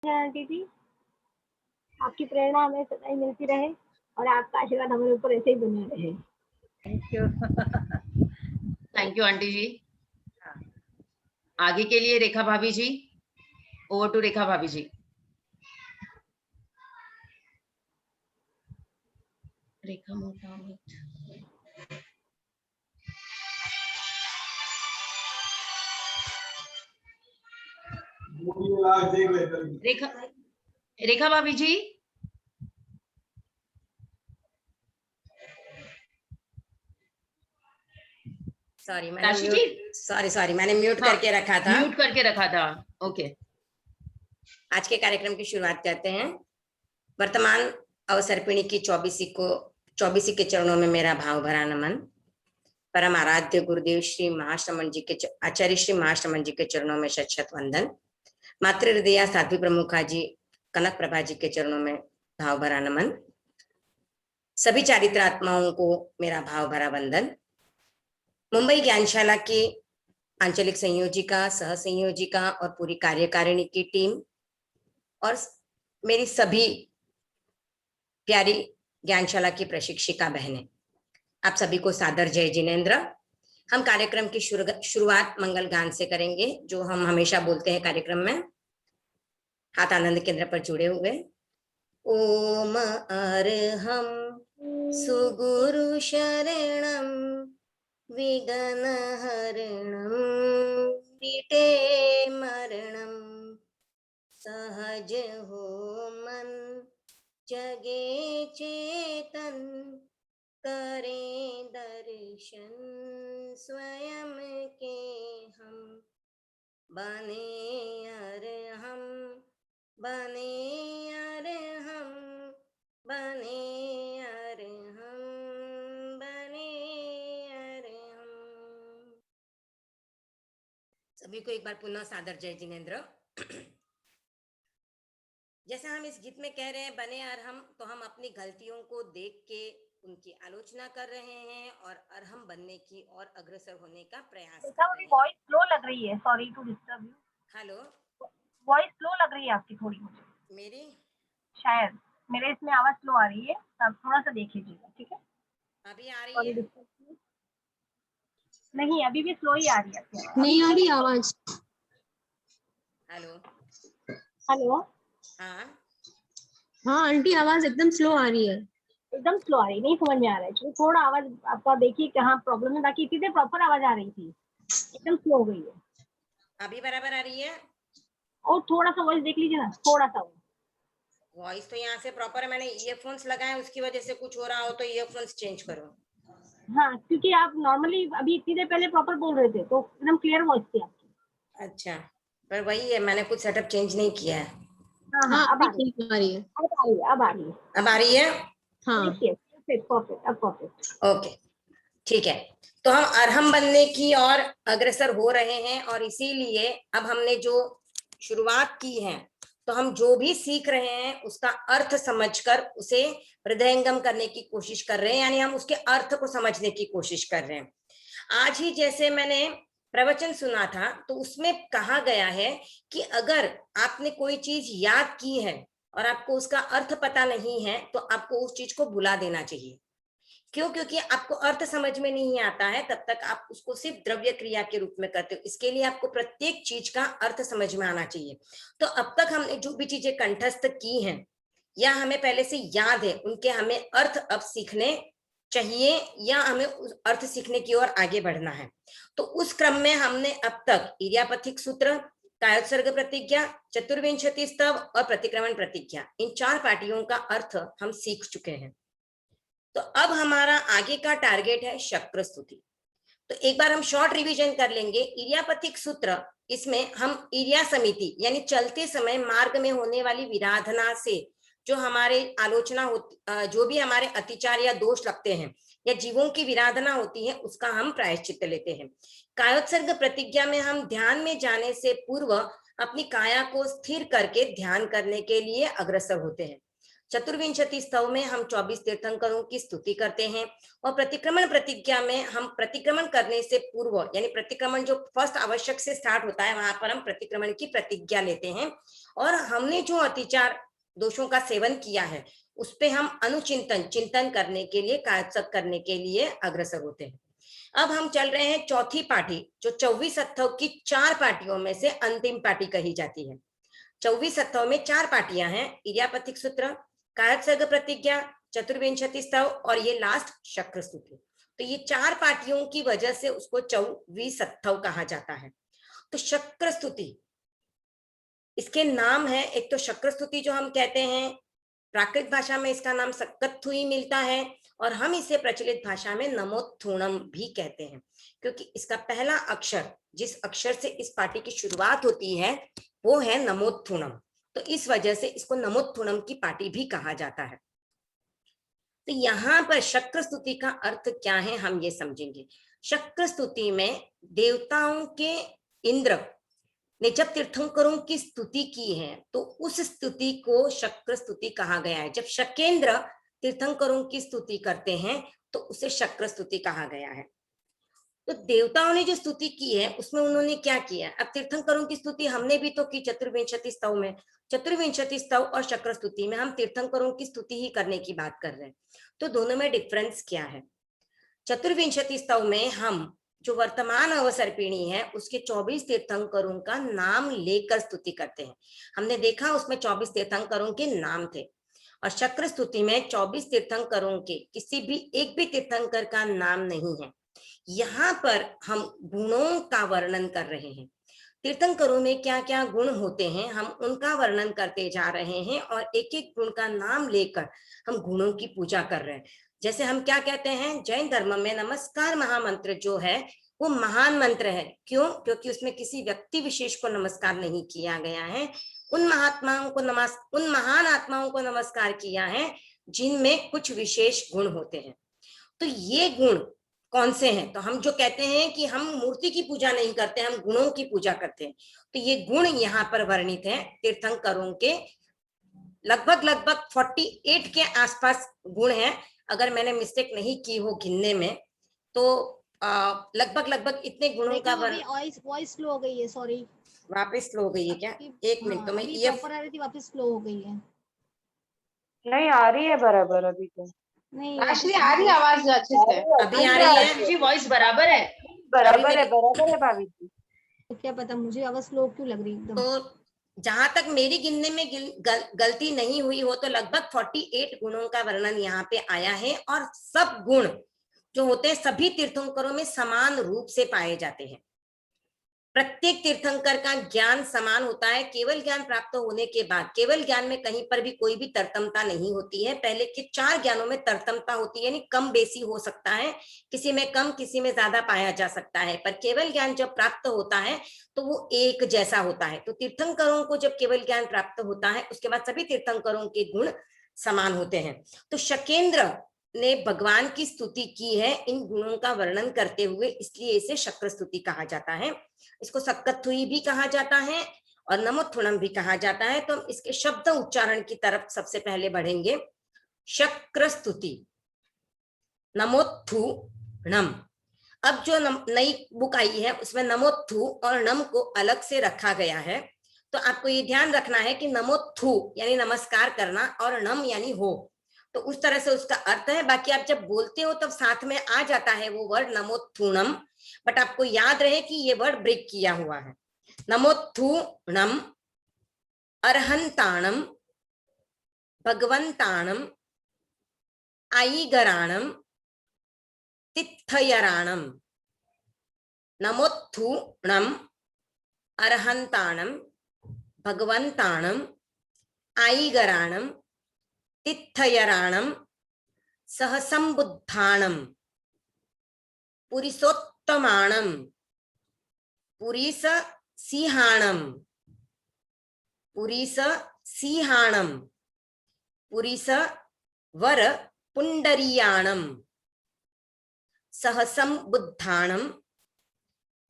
Aunty जी, आपकी प्रेरणा हमें सदा ही मिलती रहे और आपका आशीर्वाद हमारे ऊपर ऐसे ही बना रहे। Thank you. Thank you aunty ji. हाँ। आगे के लिए रेखा भाभी जी, ओवर टू रेखा भाभी जी। रेखा मोटा रेखा रेखा भाभी जी, सॉरी मैंने म्यूट हाँ, करके रखा था। म्यूट करके रखा था। ओके। आज के कार्यक्रम की शुरुआत करते हैं। वर्तमान अवसर्पिणी की 24 के चरणों में मेरा भाव भरा नमन। परम आराध्य गुरुदेव श्री महाश्रमण जी के आचार्य श्री महाश्रमण जी के चरणों में शत शत वंदन। मातृ हृदया साध्वी प्रमुखा जी कनक प्रभा जी के चरणों में भाव भरा नमन। सभी चारित्रात्माओं को मेरा भाव भरा वंदन। मुंबई ज्ञानशाला की आंचलिक संयोजिका, सह संयोजिका और पूरी कार्यकारिणी की टीम और मेरी सभी प्यारी ज्ञानशाला की प्रशिक्षिका बहनें, आप सभी को सादर जय जिनेन्द्र। हम कार्यक्रम की शुरुआत मंगल गान से करेंगे, जो हम हमेशा बोलते हैं कार्यक्रम में। हाथ आनंद केंद्र पर जुड़े हुए। ओम अरहम सुगुरु शरणम विघ्न हरणम विटे मरणम सहज हो मन जगे चेतन करें दर्शन स्वयं के हम बने अरहम बने अरहम बने अरहम बने अरहम। सभी को एक बार पुनः सादर जय जिनेन्द्र। जैसे हम इस गीत में कह रहे हैं बने अरहम, तो हम अपनी गलतियों को देख के उनकी आलोचना कर रहे हैं और अरहम बनने की और अग्रसर होने का प्रयास कर रहे हैं। वॉइस स्लो लग रही है, sorry to disturb you. Hello, voice slow लग रही है आपकी थोड़ी, मुझे मेरी शायद मेरे इसमें आवाज स्लो आ रही है, आप थोड़ा सा देख लीजिएगा, ठीक है? अभी आ रही है? नहीं, अभी भी स्लो ही आ रही है आपकी आवाज। नहीं आ रही आवाज। हेलो हेलो, हाँ हाँ आंटी, आवाज एकदम स्लो आ रही है। एकदम स्लो आ रही, नहीं समझ में आ रहा है। चलो थोड़ा आवाज आपका देखिए कहाँ प्रॉब्लम है, बाकी इतनी देर प्रॉपर आवाज आ रही थी, एकदम स्लो हो गई है। अभी बराबर आ रही है? और थोड़ा सा वॉइस देख लीजिए ना, थोड़ा सा। वॉइस तो यहाँ से प्रॉपर है, मैंने ईयरफोन्स लगाए, उसकी वजह से कुछ हो रहा हो तो ईयरफोन्स चेंज करो। हाँ, क्योंकि आप नॉर्मली अभी इतनी देर पहले प्रॉपर बोल रहे थे तो एकदम क्लियर वॉइस थी आपकी। अच्छा, पर वही है, मैंने कुछ सेटअप चेंज नहीं किया है। हाँ, अब आ रही है। अब आ रही है। अब आ रही है? हाँ परफेक्ट, अब परफेक्ट। ओके, ठीक है। तो हम अरहम बनने की और अग्रसर हो रहे हैं, और इसीलिए अब हमने जो शुरुआत की है, तो हम जो भी सीख रहे हैं उसका अर्थ समझकर उसे हृदयंगम करने की कोशिश कर रहे हैं, यानी हम उसके अर्थ को समझने की कोशिश कर रहे हैं। आज ही जैसे मैंने प्रवचन सुना था, तो उसमें कहा गया है कि अगर आपने कोई चीज याद की है और आपको उसका अर्थ पता नहीं है, तो आपको उस चीज को भुला देना चाहिए। क्यों? क्योंकि आपको अर्थ समझ में नहीं आता है, तब तक आप उसको सिर्फ द्रव्य क्रिया के रूप में करते हो। इसके लिए आपको प्रत्येक चीज का अर्थ समझ में आना चाहिए। तो अब तक हमने जो भी चीजें कंठस्थ की हैं या हमें पहले से याद है, उनके हमें अर्थ अब सीखने चाहिए, या हमें उस अर्थ सीखने की ओर आगे बढ़ना है। तो उस क्रम में हमने अब तक इर्यापथिक सूत्र, कायोत्सर्ग प्रतिज्ञा, चतुर्विंशति स्तव और प्रतिक्रमण प्रतिज्ञा, इन 4 पाटियों का अर्थ हम सीख चुके हैं। तो अब हमारा आगे का टारगेट है शक्र स्तुति। तो एक बार हम शॉर्ट रिवीजन कर लेंगे। इर्यापथिक सूत्र, इसमें हम इर्या समिति यानी चलते समय मार्ग में होने वाली विराधना से जो हमारे आलोचना होती, जो भी हमारे अतिचार या दोष लगते हैं या जीवों की विराधना होती है, उसका हम प्रायश्चित्त लेते हैं। कायोत्सर्ग प्रतिज्ञा में हम ध्यान में जाने से पूर्व अपनी काया को स्थिर करके ध्यान करने के लिए अग्रसर होते हैं। चतुर्विंशति स्तव में हम 24 तीर्थंकरों की स्तुति करते हैं और प्रतिक्रमण प्रतिज्ञा में हम प्रतिक्रमण करने से पूर्व यानी प्रतिक्रमण जो फर्स्ट आवश्यक से स्टार्ट होता है वहां पर हम प्रतिक्रमण की प्रतिज्ञा लेते हैं और हमने जो अतिचार दोषों का सेवन किया है उस पे हम चिंतन करने के लिए कायत्सक करने के लिए अग्रसर होते हैं। अब हम चल रहे हैं चौथी पाठी जो 24 अत्थव की 4 पाटियों में से अंतिम पाठी कही जाती है। 24 अत्थव में 4 पाटियां हैं, इर्यापथिक सूत्र, कायत्सर्ग प्रतिज्ञा, चतुर्विंशति स्तव और ये लास्ट शक्र स्तुति। तो ये 4 पाटियों की वजह से उसको 24 अत्थव कहा जाता है। तो शक्र स्तुति इसके नाम है, एक तो शक्र स्तुति जो हम कहते हैं, प्राकृत भाषा में इसका नाम सक्कथुई मिलता है और हम इसे प्रचलित भाषा में नमोत्थुणम भी कहते हैं क्योंकि इसका पहला अक्षर जिस अक्षर से इस पाठी की शुरुआत होती है वो है नमोत्थुणम, तो इस वजह से इसको नमोत्थुणम की पाठी भी कहा जाता है। तो यहाँ पर शक्र स्तुति का अर्थ क्या है हम ये समझेंगे। शक्र स्तुति में देवताओं के इंद्र ने जब तीर्थंकरों की स्तुति की है तो उस स्तुति को शक्र स्तुति कहा गया है। जब शकेंद्र तीर्थंकरों की स्तुति करते हैं तो उसे शक्र स्तुति कहा गया है। तो देवताओं ने जो स्तुति की है उसमें उन्होंने क्या किया, अब तीर्थंकरों की स्तुति हमने भी तो की चतुर्विंशति स्तव में, चतुर्विंशति स्तव और शक्र स्तुति में हम तीर्थंकरों की स्तुति ही करने की बात कर रहे हैं। तो दोनों में डिफरेंस क्या है। चतुर्विंशति स्तव में हम जो वर्तमान अवसर्पिणी है उसके 24 तीर्थंकरों का नाम लेकर स्तुति करते हैं। हमने देखा उसमें 24 तीर्थंकरों के नाम थे और शक्र स्तुति में 24 तीर्थंकरों के किसी भी एक भी तीर्थंकर का नाम नहीं है। यहाँ पर हम गुणों का वर्णन कर रहे हैं, तीर्थंकरों में क्या क्या गुण होते हैं हम उनका वर्णन करते जा रहे हैं और एक एक गुण का नाम लेकर हम गुणों की पूजा कर रहे हैं। जैसे हम क्या कहते हैं, जैन धर्म में नमस्कार महामंत्र जो है वो महान मंत्र है। क्यों? क्योंकि उसमें किसी व्यक्ति विशेष को नमस्कार नहीं किया गया है, उन महान आत्माओं को नमस्कार किया है जिनमें कुछ विशेष गुण होते हैं। तो ये गुण कौन से हैं? तो हम जो कहते हैं कि हम मूर्ति की पूजा नहीं करते, हम गुणों की पूजा करते हैं। तो ये गुण यहाँ पर वर्णित हैं तीर्थंकरों के, लगभग 48 के आसपास गुण हैं। अगर मैंने मिस्टेक नहीं की हो गिनने में तो लगभग इतने गुणों का वॉइस स्लो हो गई है, सॉरी। वापस स्लो हो गई है क्या? एक मिनट, तो मैं ये प्रॉपर आ रही थी, वापस स्लो हो गई है। नहीं आ रही है बराबर अभी तो। नहीं एक्चुअली आ रही है आवाज अच्छे से, अभी आ रही है जी, वॉइस बराबर है, बराबर है भाभी जी। तो क्या पता मुझे आवाज स्लो क्यों लग रही एकदम। तो जहां तक मेरी गिनने में गलती नहीं हुई हो तो लगभग 48 गुणों का वर्णन यहाँ पे आया है और सब गुण जो होते हैं सभी तीर्थंकरों में समान रूप से पाए जाते हैं। प्रत्येक तीर्थंकर का ज्ञान समान होता है। केवल ज्ञान प्राप्त होने के बाद केवल ज्ञान में कहीं पर भी कोई भी तरतमता नहीं होती है। पहले के 4 ज्ञानों में तरतमता होती है, यानी कम बेसी हो सकता है, किसी में कम किसी में ज्यादा पाया जा सकता है, पर केवल ज्ञान जब प्राप्त होता है तो वो एक जैसा होता है। तो तीर्थंकरों को जब केवल ज्ञान प्राप्त होता है उसके बाद सभी तीर्थंकरों के गुण समान होते हैं। तो शकेंद्र ने भगवान की स्तुति की है इन गुणों का वर्णन करते हुए, इसलिए इसे शक्र स्तुति कहा जाता है। इसको सक्कथुई भी कहा जाता है और नमोत्थुणम भी कहा जाता है। तो हम इसके शब्द उच्चारण की तरफ सबसे पहले बढ़ेंगे। शक्र स्तुति, नमोत्थुणम। अब जो नई बुक आई है उसमें नमोत्थु और नम को अलग से रखा गया है। तो आपको ये ध्यान रखना है कि नमोत्थु यानी नमस्कार करना और नम यानी हो, तो उस तरह से उसका अर्थ है। बाकी आप जब बोलते हो तब साथ में आ जाता है वो वर्ड नमोत्थुणम, बट आपको याद रहे कि ये वर्ड ब्रेक किया हुआ है। नमोत्थुणम, अर्हंताणम, भगवंताणम, आईगराणम, तिथयराणम। नमोत्थुणम, अर्हंताणम, भगवंताणम, आईगराणम, तिथयराणम, सहसंबुद्धाणम, पुरीसोत्तमाणम, पुरीस सिंहाणम, पुरीस सिंहाणम, पुरीस वर पुंडरीयाणम, सहसंबुद्धाणम,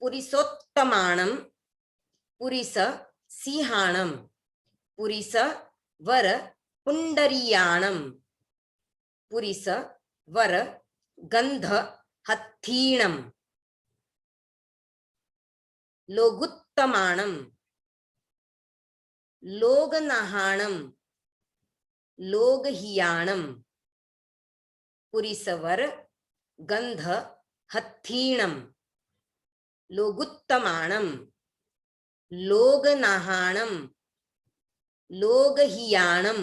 पुरीसोत्तमाणम, पुरीस सिंहाणम, पुरीस वर पुंडरीयाणम पुरिस वर गंध हत्थीणम लोगुत्तमाणम लोगनाहाणम लोगहियाणम पुरिसवर गंध हत्थीणम लोगुत्तमाणम लोगनाहाणम लोगहियाणम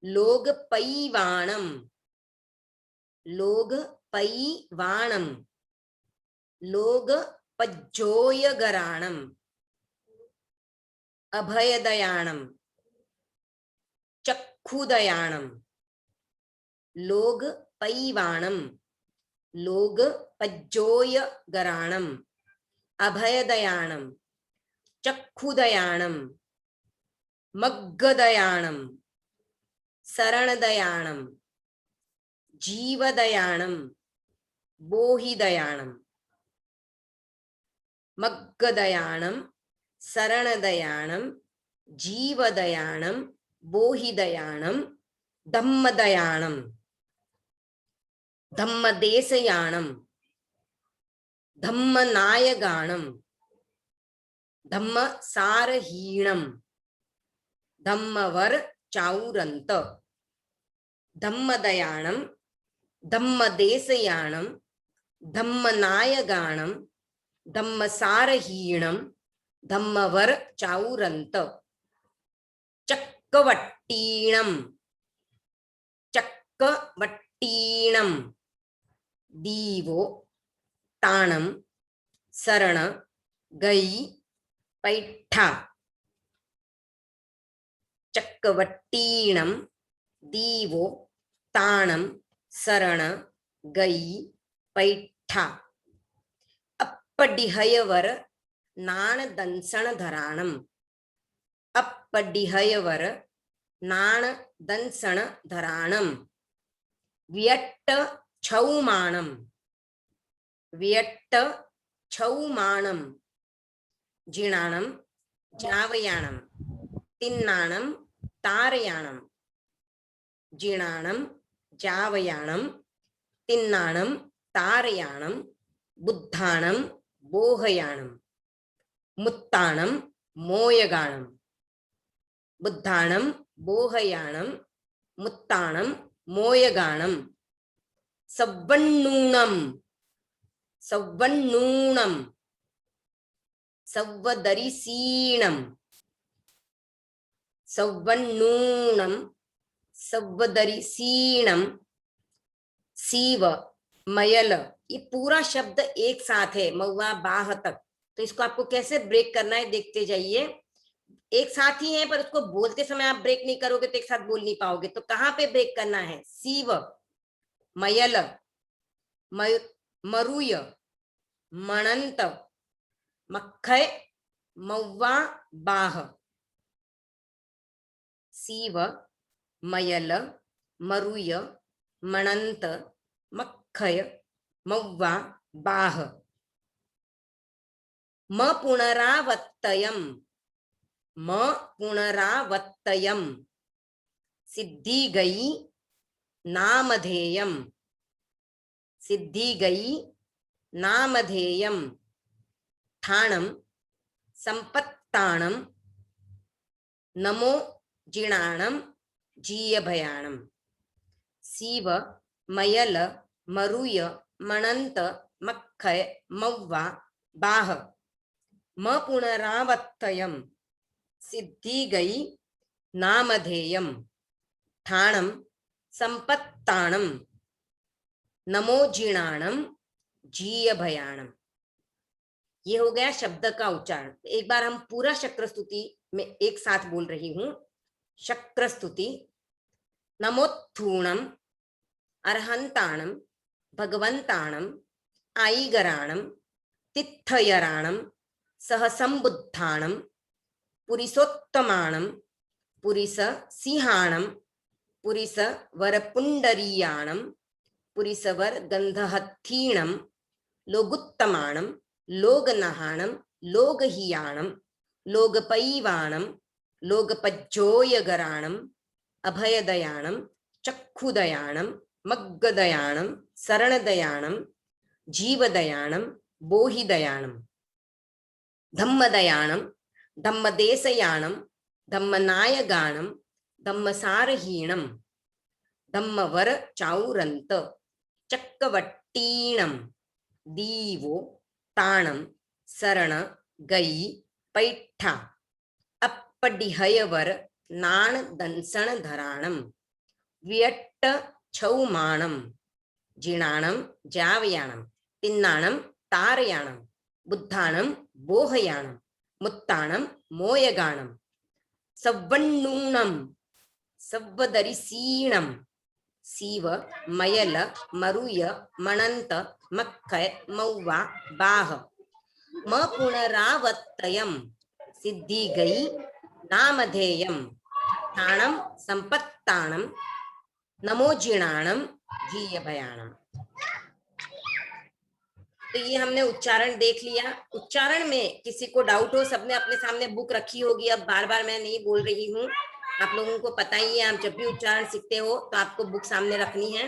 लोगपैवाणम लोगपैवाणम लोगपज्जोयगराणम अभयदयाणम चक्षुदयाणम लोगपैवाणम लोगपज्जोयगराणम अभयदयाणम चक्षुदयाणम मग्गदयाणम शरणदयाणम जीवदयाणम बोहिदयाणम मग्गदयाणम शरणदयाणम जीवदयाणम बोहिदयाणम धम्मदयाणम धम्मदेशयाणम धम्मनायगाणम धम्मसारहीणम धम्मवर चाउरंत धम्मदयाणम धम्मदेशयाणम धम्मनायगाणम धम्मसारहीणम धम्मवर चाउरंत चक्कवट्टीणम चक्कवट्टीणम दीवो ताणम शरण गई पैठा चक्कवट्टीणम दीवो ताणम शरण गई पैठा अप्पडिहयवर नाण दंसण धराणम अप्पडिहयवर नाण दंसण धराणम व्यट्ट छौमाणम व्यट्ट छौमाणम जिणाणम जावयाणम तिन्नाणम तारयाणम जिणाणम जावयाणम तिन्नाणम तारयाणम बुद्धाणम बोहयाणम मुत्ताणम मोयगाणम बुद्धाणम बोहयाणम मुत्ताणम मोयगाणम सव्वन्नूणम सव्वन्नूणम सव्वदरिसीणम सव्वन्नूणम सव्वदरिसीणम सीव मयल, ये पूरा शब्द एक साथ है महुआ बाह तक। तो इसको आपको कैसे ब्रेक करना है देखते जाइए। एक साथ ही है पर उसको बोलते समय आप ब्रेक नहीं करोगे तो एक साथ बोल नहीं पाओगे। तो कहाँ पे ब्रेक करना है? सीव मयल मरुय मणंत मक्खय मौवा बाह। सीव मयल मरुय मणंत मक्खय मौवा बाह। म पुनरावत्तयम म पुनरावत्तयम सिद्धि गई नामधेयम सिद्धि गई नामधेयम ठाणम संपत्ताणम नमो जिणाणम जीयभयाणम। सीव मयल मरुय मणंत मक्खय मौवा बाह। म पुनरावत्तयम सिद्धि गई नामधेयम ठाणम संपत्ताणम नमो जिणाणम जीयभयाणम। ये हो गया शब्द का उच्चारण। एक बार हम पूरा शक्रस्तुति में एक साथ बोल रही हूं। शक्रस्तुति नमोत्थूणम अर्हंताणम भगवंताणम आईगराणम तित्थयराणम सहसंबुद्धाणम पुरिसोत्तमाणम पुरिस सिंहाणम पुरिस वरपुंडरीयाणम पुरिसवर गंधहत्थीणम लोगुत्तमाणम लोगनहाणम लोगहियाणम लोगपैवाणम लोगपज्जोयगराणम अभयदयाणम, चक्षुदयाणम, मग्गदयाणम, शरणदयाणम, जीवदयाणम, बोहिदयाणम, धम्मदयाणम, धम्मदेशयाणम, धम्मनायगाणम, धम्मसारहीणम, धम्मवर चाउरंत, चक्रवट्टीणम, दीवो, ताणम, शरण, गई, पैठा, अप्पडिहयवर, नाण दंसण धराणम, वियट्ट छौमाणम, जिणाणम, जावयाणम, तिन्नाणम, तारयाणम, बुद्धाणम, बोहयाणम, मुत्ताणम, मोयगाणम, सव्वण्णूणम, सव्वदरिसीणम, सीव, मयल, मरुय, मणंत, मक्खय, मौवा, बाह, म पुनरावत्तयम, सिद्धि गई, नामधेयम, ठाणम, संपत्ताणम, नमोजिणाणम, जीयभयाणम। तो ये हमने उच्चारण देख लिया। उच्चारण में किसी को डाउट हो, सबने अपने सामने बुक रखी होगी, अब बार बार मैं नहीं बोल रही हूँ, आप लोगों को पता ही है, आप जब भी उच्चारण सीखते हो तो आपको बुक सामने रखनी है।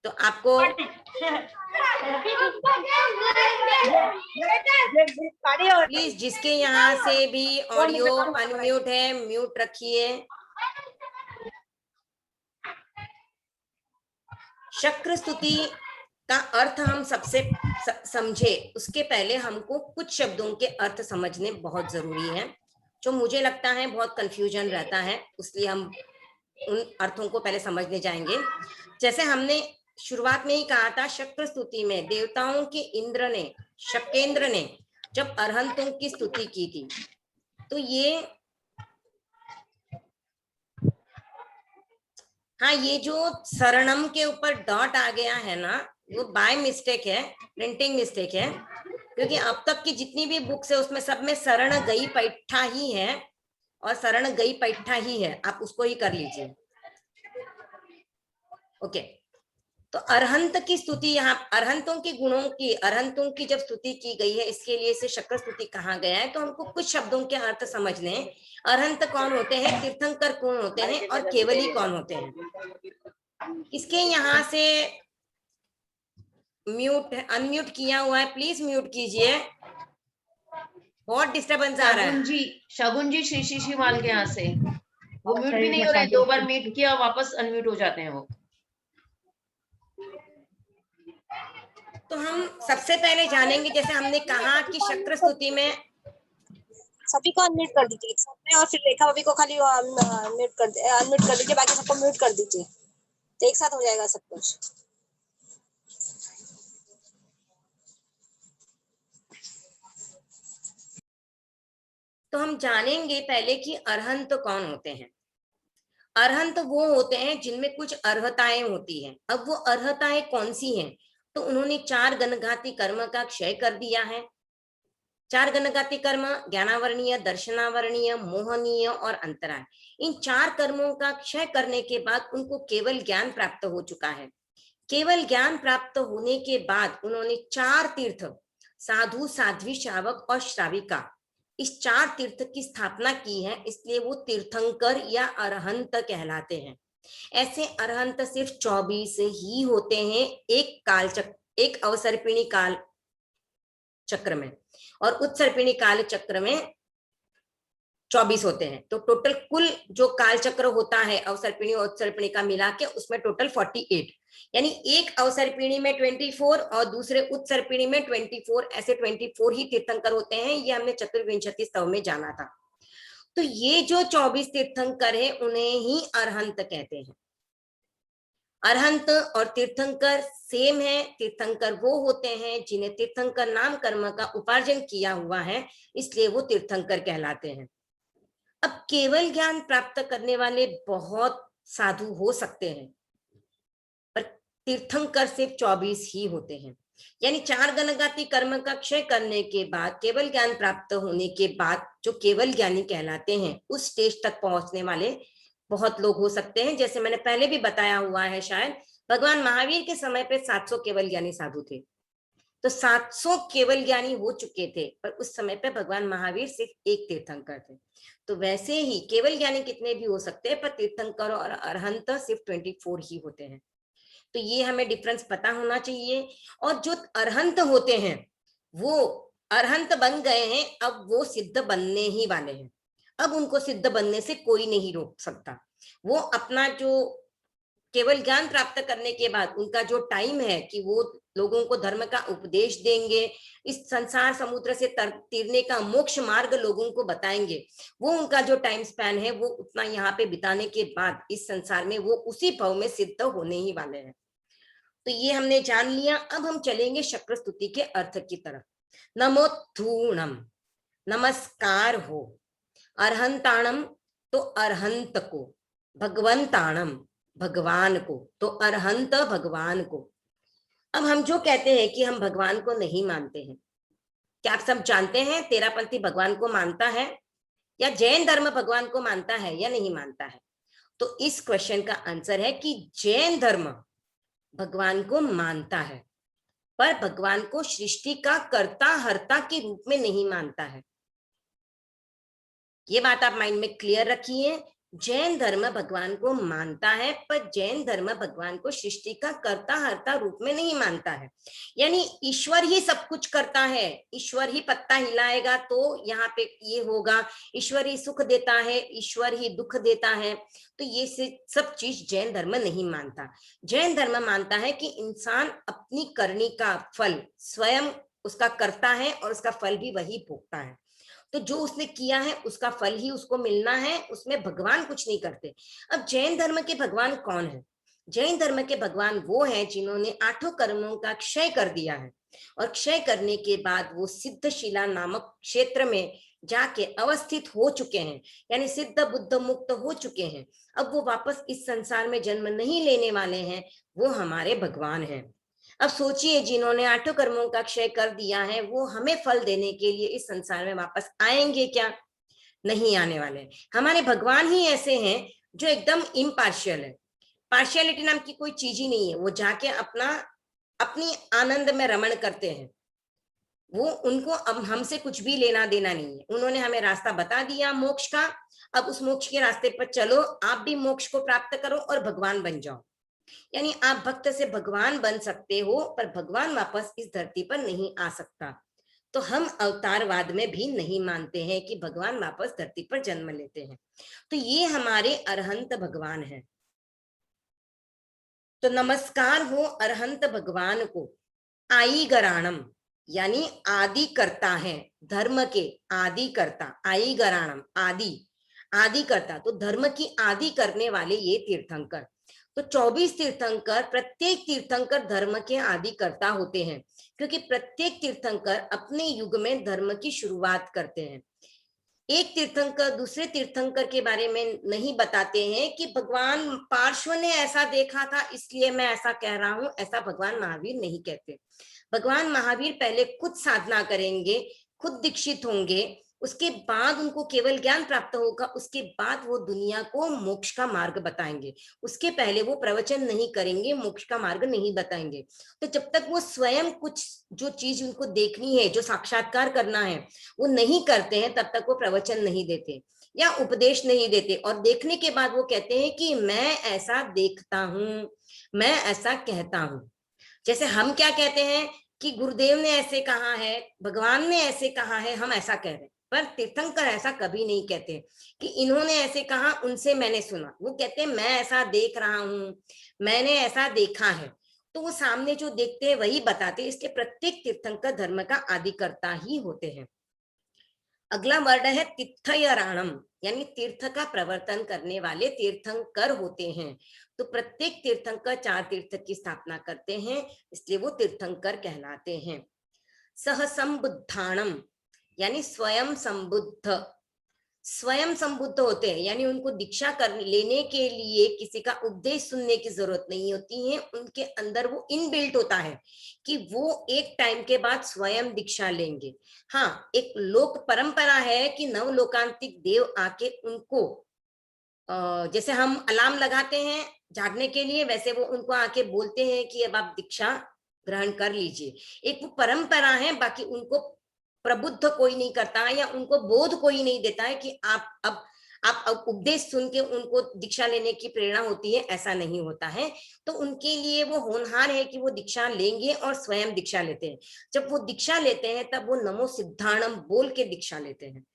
तो आपको प्लीज जिसके यहाँ से भी ऑडियो अनम्यूट है, म्यूट रखिए। शक्र स्तुति का अर्थ हम सबसे समझे उसके पहले हमको कुछ शब्दों के अर्थ समझने बहुत जरूरी है, जो मुझे लगता है बहुत कंफ्यूजन रहता है, इसलिए हम उन अर्थों को पहले समझने जाएंगे। जैसे हमने शुरुआत में ही कहा था, शक्र स्तुति में देवताओं के इंद्र ने, शकेंद्र ने जब अरहंतों की स्तुति की थी, तो ये हाँ, ये जो शरणम के ऊपर डॉट आ गया है ना, वो बाय मिस्टेक है, प्रिंटिंग मिस्टेक है, क्योंकि अब तक की जितनी भी बुक्स है उसमें सब में शरण गई पैठा ही है, और शरण गई पैठा ही है, आप उसको ही कर लीजिए। ओके, तो अरहंत की स्तुति, यहाँ अरहंतों के गुणों की, अरहंतों की जब स्तुति की गई है, इसके लिए इसे शक्र स्तुति कहा गया है। तो हमको कुछ शब्दों के अर्थ समझने, अरहंत कौन होते हैं, तीर्थंकर कौन होते हैं, और केवली कौन होते हैं। इसके यहाँ से म्यूट अनम्यूट किया हुआ है, प्लीज म्यूट कीजिए, बहुत डिस्टरबेंस आ रहा है। शगुन जी श्री माल के यहाँ से वो म्यूट भी नहीं हो रहे, 2 बार म्यूट किया वापस अनम्यूट हो जाते हैं वो। तो हम सबसे पहले जानेंगे, जैसे हमने कहा कि शक्र स्तुति में सभी को अनम्यूट कर दीजिए एक साथ में, और फिर रेखा भाभी को खाली अनम्यूट कर दीजिए, बाकी सबको म्यूट कर दीजिए, तो एक साथ हो जाएगा सब कुछ। तो हम जानेंगे पहले कि अरहंत कौन होते हैं। अरहंत वो होते हैं जिनमें कुछ अर्हताएं होती हैं। अब वो अर्हताएं कौन सी हैं, तो उन्होंने 4 गणघाती कर्म का क्षय कर दिया है। 4 गणघाती कर्म ज्ञानावरणीय, दर्शनावरणीय, मोहनीय और अंतराय, इन 4 कर्मों का क्षय करने के बाद उनको केवल ज्ञान प्राप्त हो चुका है। केवल ज्ञान प्राप्त होने के बाद उन्होंने 4 तीर्थ, साधु, साध्वी, श्रावक और श्राविका, इस 4 तीर्थ की स्थापना की है, इसलिए वो तीर्थंकर या अरहंत कहलाते हैं। ऐसे अरहंत सिर्फ 24 ही होते हैं एक काल चक्र, एक अवसर्पिणी काल चक्र में, और उत्सर्पिणी काल चक्र में 24 होते हैं। तो टोटल कुल जो काल चक्र होता है अवसर्पिणी और उत्सर्पिणी का मिला के, उसमें टोटल 48, यानी एक अवसर्पिणी में 24 और दूसरे उत्सर्पिणी में 24, ऐसे 24 ही तीर्थंकर होते हैं। ये हमने चतुर्विंशति स्तव में जाना था। तो ये जो 24 तीर्थंकर है उन्हें ही अरहंत कहते हैं। अरहंत और तीर्थंकर सेम है। तीर्थंकर वो होते हैं जिन्हें तीर्थंकर नाम कर्म का उपार्जन किया हुआ है, इसलिए वो तीर्थंकर कहलाते हैं। अब केवल ज्ञान प्राप्त करने वाले बहुत साधु हो सकते हैं, पर तीर्थंकर सिर्फ 24 ही होते हैं। यानी 4 गणघाती कर्म का क्षय करने के बाद, केवल ज्ञान प्राप्त होने के बाद जो केवल ज्ञानी कहलाते हैं, उस स्टेज तक पहुंचने वाले बहुत लोग हो सकते हैं। जैसे मैंने पहले भी बताया हुआ है, शायद भगवान महावीर के समय पे 700 केवल ज्ञानी साधु थे। तो 700 केवल ज्ञानी हो चुके थे, पर उस समय पे भगवान महावीर सिर्फ एक तीर्थंकर थे। तो वैसे ही केवल ज्ञानी कितने भी हो सकते हैं, पर तीर्थंकर और अरहंत सिर्फ 24 ही होते हैं। तो ये हमें डिफरेंस पता होना चाहिए। और जो अरहंत होते हैं वो अरहंत बन गए हैं, अब वो सिद्ध बनने ही वाले हैं। अब उनको सिद्ध बनने से कोई नहीं रोक सकता। वो अपना जो केवल ज्ञान प्राप्त करने के बाद उनका जो टाइम है कि वो लोगों को धर्म का उपदेश देंगे, इस संसार समुद्र से तीरने का मोक्ष मार्ग लोगों को बताएंगे, वो उनका जो टाइम स्पैन है वो उतना यहाँ पे बिताने के बाद इस संसार में वो उसी भाव में सिद्ध होने ही वाले हैं। तो ये हमने जान लिया। अब हम चलेंगे शक्र स्तुति के अर्थ की तरफ। नमोत्थूणम, नमस्कार हो। अरहंताणम तो अरहंत को, भगवंताणम भगवान को, तो अरहंत भगवान को। अब हम जो कहते हैं कि हम भगवान को नहीं मानते हैं, क्या आप सब जानते हैं तेरापंथी भगवान को मानता है या जैन धर्म भगवान को मानता है या नहीं मानता है? तो इस क्वेश्चन का आंसर है कि जैन धर्म भगवान को मानता है, पर भगवान को सृष्टि का कर्ता हर्ता के रूप में नहीं मानता है। ये बात आप माइंड में क्लियर रखिए। जैन धर्म भगवान को मानता है, पर जैन धर्म भगवान को सृष्टि का कर्ता हर्ता रूप में नहीं मानता है। यानी ईश्वर ही सब कुछ करता है, ईश्वर ही पत्ता हिलाएगा तो यहाँ पे ये होगा, ईश्वर ही सुख देता है, ईश्वर ही दुख देता है। तो ये सब चीज जैन धर्म नहीं मानता। जैन धर्म मानता है कि इंसान अपनी करनी का फल स्वयं उसका करता है और उसका फल भी वही भोगता है। तो जो उसने किया है उसका फल ही उसको मिलना है, उसमें भगवान कुछ नहीं करते। अब जैन धर्म के भगवान कौन है? जैन धर्म के भगवान वो हैं जिन्होंने 8 कर्मों का क्षय कर दिया है, और क्षय करने के बाद वो सिद्धशिला नामक क्षेत्र में जाके अवस्थित हो चुके हैं, यानी सिद्ध बुद्ध मुक्त हो चुके हैं। अब वो वापस इस संसार में जन्म नहीं लेने वाले हैं, वो हमारे भगवान हैं। अब सोचिए, जिन्होंने 8 कर्मों का क्षय कर दिया है वो हमें फल देने के लिए इस संसार में वापस आएंगे क्या? नहीं आने वाले। हमारे भगवान ही ऐसे हैं जो एकदम इम्पार्शियल है। पार्शियलिटी नाम की कोई चीज ही नहीं है। वो जाके अपनी आनंद में रमण करते हैं। वो उनको अब हमसे कुछ भी लेना देना नहीं है। उन्होंने हमें रास्ता बता दिया मोक्ष का, अब उस मोक्ष के रास्ते पर चलो, आप भी मोक्ष को प्राप्त करो और भगवान बन जाओ। यानी आप भक्त से भगवान बन सकते हो, पर भगवान वापस इस धरती पर नहीं आ सकता। तो हम अवतारवाद में भी नहीं मानते हैं कि भगवान वापस धरती पर जन्म लेते हैं। तो ये हमारे अरहंत भगवान हैं। तो नमस्कार हो अरहंत भगवान को। आई गराणम यानी आदि करता है, धर्म के आदि करता। आई गराणम आदि करता, तो धर्म की आदि करने वाले ये तीर्थंकर। तो 24 तीर्थंकर, प्रत्येक तीर्थंकर धर्म के आदि करता होते हैं, क्योंकि प्रत्येक तीर्थंकर अपने युग में धर्म की शुरुआत करते हैं। एक तीर्थंकर दूसरे तीर्थंकर के बारे में नहीं बताते हैं कि भगवान पार्श्व ने ऐसा देखा था इसलिए मैं ऐसा कह रहा हूं, ऐसा भगवान महावीर नहीं कहते। भगवान महावीर पहले खुद साधना करेंगे, खुद दीक्षित होंगे, उसके बाद उनको केवल ज्ञान प्राप्त होगा, उसके बाद वो दुनिया को मोक्ष का मार्ग बताएंगे। उसके पहले वो प्रवचन नहीं करेंगे, मोक्ष का मार्ग नहीं बताएंगे। तो जब तक वो स्वयं कुछ जो चीज उनको देखनी है, जो साक्षात्कार करना है, वो नहीं करते हैं, तब तक वो प्रवचन नहीं देते या उपदेश नहीं देते। और देखने के बाद वो कहते हैं कि मैं ऐसा देखता हूं, मैं ऐसा कहता हूं। जैसे हम क्या कहते हैं कि गुरुदेव ने ऐसे कहा है, भगवान ने ऐसे कहा है, हम ऐसा कह रहे हैं। पर तीर्थंकर ऐसा कभी नहीं कहते कि इन्होंने ऐसे कहा, उनसे मैंने सुना। वो कहते हैं मैं ऐसा देख रहा हूं, मैंने ऐसा देखा है। तो वो सामने जो देखते हैं वही बताते हैं। इसलिए प्रत्येक तीर्थंकर धर्म का आदिकर्ता ही होते हैं। अगला वर्ड है तीर्थयराणम, यानी तीर्थ का प्रवर्तन करने वाले तीर्थंकर होते हैं। तो प्रत्येक तीर्थंकर 4 तीर्थ की स्थापना करते हैं, इसलिए वो तीर्थंकर कहलाते हैं। सहसंबुद्धाणम यानी स्वयं संबुद्ध होते हैं, यानी उनको दीक्षा लेने के लिए किसी का उपदेश सुनने की जरूरत नहीं होती है। उनके अंदर वो इनबिल्ट होता है कि वो एक टाइम के बाद स्वयं दीक्षा लेंगे। हाँ, एक लोक परंपरा है कि नवलोकांतिक देव आके उनको, जैसे हम अलार्म लगाते हैं जागने के लिए, वैसे वो उनको आके बोलते हैं कि अब आप दीक्षा ग्रहण कर लीजिए। एक वो परंपरा है, बाकी उनको प्रबुद्ध कोई नहीं करता है या उनको बोध कोई नहीं देता है कि आप उपदेश सुन के उनको दीक्षा लेने की प्रेरणा होती है, ऐसा नहीं होता है। तो उनके लिए वो होनहार है कि वो दीक्षा लेंगे और स्वयं दीक्षा लेते हैं। जब वो दीक्षा लेते हैं तब वो नमो सिद्धाणम बोल के दीक्षा लेते हैं।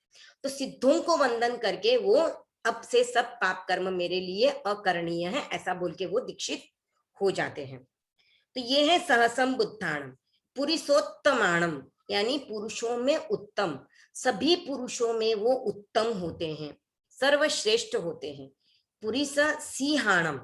तो सिद्धों को वंदन करके वो अब से सब पाप कर्म मेरे लिए अकरणीय है ऐसा बोल के वो दीक्षित हो जाते हैं। तो ये है सहसम बुद्धाणम। पुरुषोत्तमाणम यानी पुरुषों में उत्तम, सभी पुरुषों में वो उत्तम होते हैं, सर्वश्रेष्ठ होते हैं। पुरुष सिंहाणम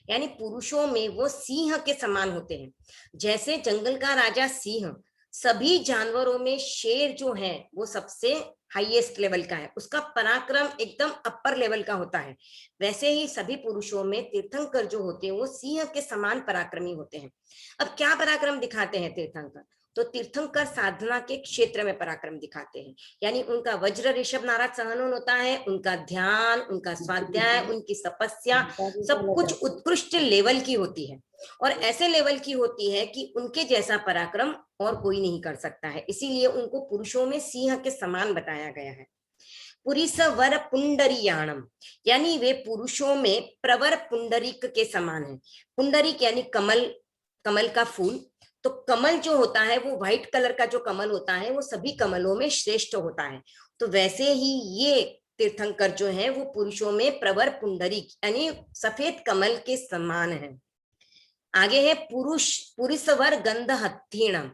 यानी पुरुषों में वो सिंह के समान होते हैं। जैसे जंगल का राजा सिंह, सभी जानवरों में शेर जो है वो सबसे हाईएस्ट लेवल का है, उसका पराक्रम एकदम अपर लेवल का होता है। वैसे ही सभी पुरुषों में तीर्थंकर जो होते हैं वो सिंह के समान पराक्रमी होते हैं। अब क्या पराक्रम दिखाते हैं तीर्थंकर? तो तीर्थंकर साधना के क्षेत्र में पराक्रम दिखाते हैं, यानी उनका वज्र ऋषभ नाराज सहनोन होता है, उनका ध्यान, उनका स्वाध्याय, उनकी तपस्या सब कुछ उत्कृष्ट लेवल की होती है और ऐसे लेवल की होती है कि उनके जैसा पराक्रम और कोई नहीं कर सकता है। इसीलिए उनको पुरुषों में सिंह के समान बताया गया है। पुरुष वर पुंडरीयाणम यानी वे पुरुषों में प्रवर पुंडरीक के समान है। पुंडरीक यानी कमल, कमल का फूल। तो कमल जो होता है वो व्हाइट कलर का जो कमल होता है वो सभी कमलों में श्रेष्ठ होता है। तो वैसे ही ये तीर्थंकर जो है वो पुरुषों में प्रवर पुंडरीक यानी सफेद कमल के समान है। आगे है पुरुषवर गंध हत्थीणम।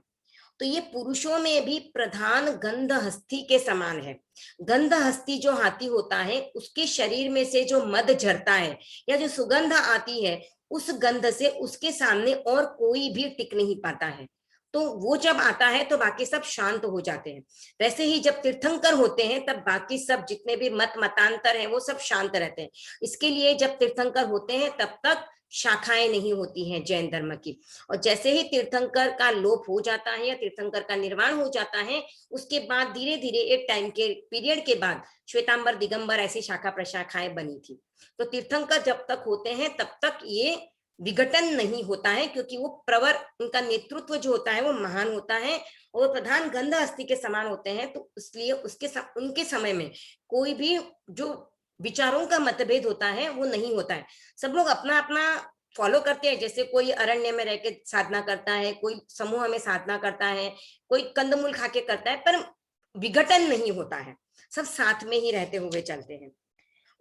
तो ये पुरुषों में भी प्रधान गंध हस्ती के समान है। गंध हस्ती जो हाथी होता है उसके शरीर में से जो मद झरता है या जो सुगंध आती है उस गंध से उसके सामने और कोई भी टिक नहीं पाता है। तो वो जब आता है तो बाकी सब शांत हो जाते हैं। वैसे ही जब तीर्थंकर होते हैं तब बाकी सब जितने भी मत मतांतर हैं वो सब शांत रहते हैं। इसके लिए जब तीर्थंकर होते हैं तब तक शाखाएं नहीं होती हैं जैन धर्म की। और जैसे ही तीर्थंकर का लोप हो जाता है या तीर्थंकर का निर्वाण हो जाता है उसके बाद धीरे धीरे एक टाइम के पीरियड के बाद श्वेतांबर, दिगंबर ऐसी शाखा प्रशाखाएं बनी थी। तो तीर्थंकर जब तक होते हैं तब तक ये विघटन नहीं होता है, क्योंकि वो प्रवर, उनका नेतृत्व जो होता है वो महान होता है और प्रधान गंध हस्ती के समान होते हैं। तो इसलिए उनके समय में कोई भी जो विचारों का मतभेद होता है वो नहीं होता है। सब लोग अपना अपना फॉलो करते हैं। जैसे कोई अरण्य में रह के साधना करता है, कोई समूह में साधना करता है, कोई कंदमूल खा के करता है, पर विघटन नहीं होता है, सब साथ में ही रहते हुए चलते हैं।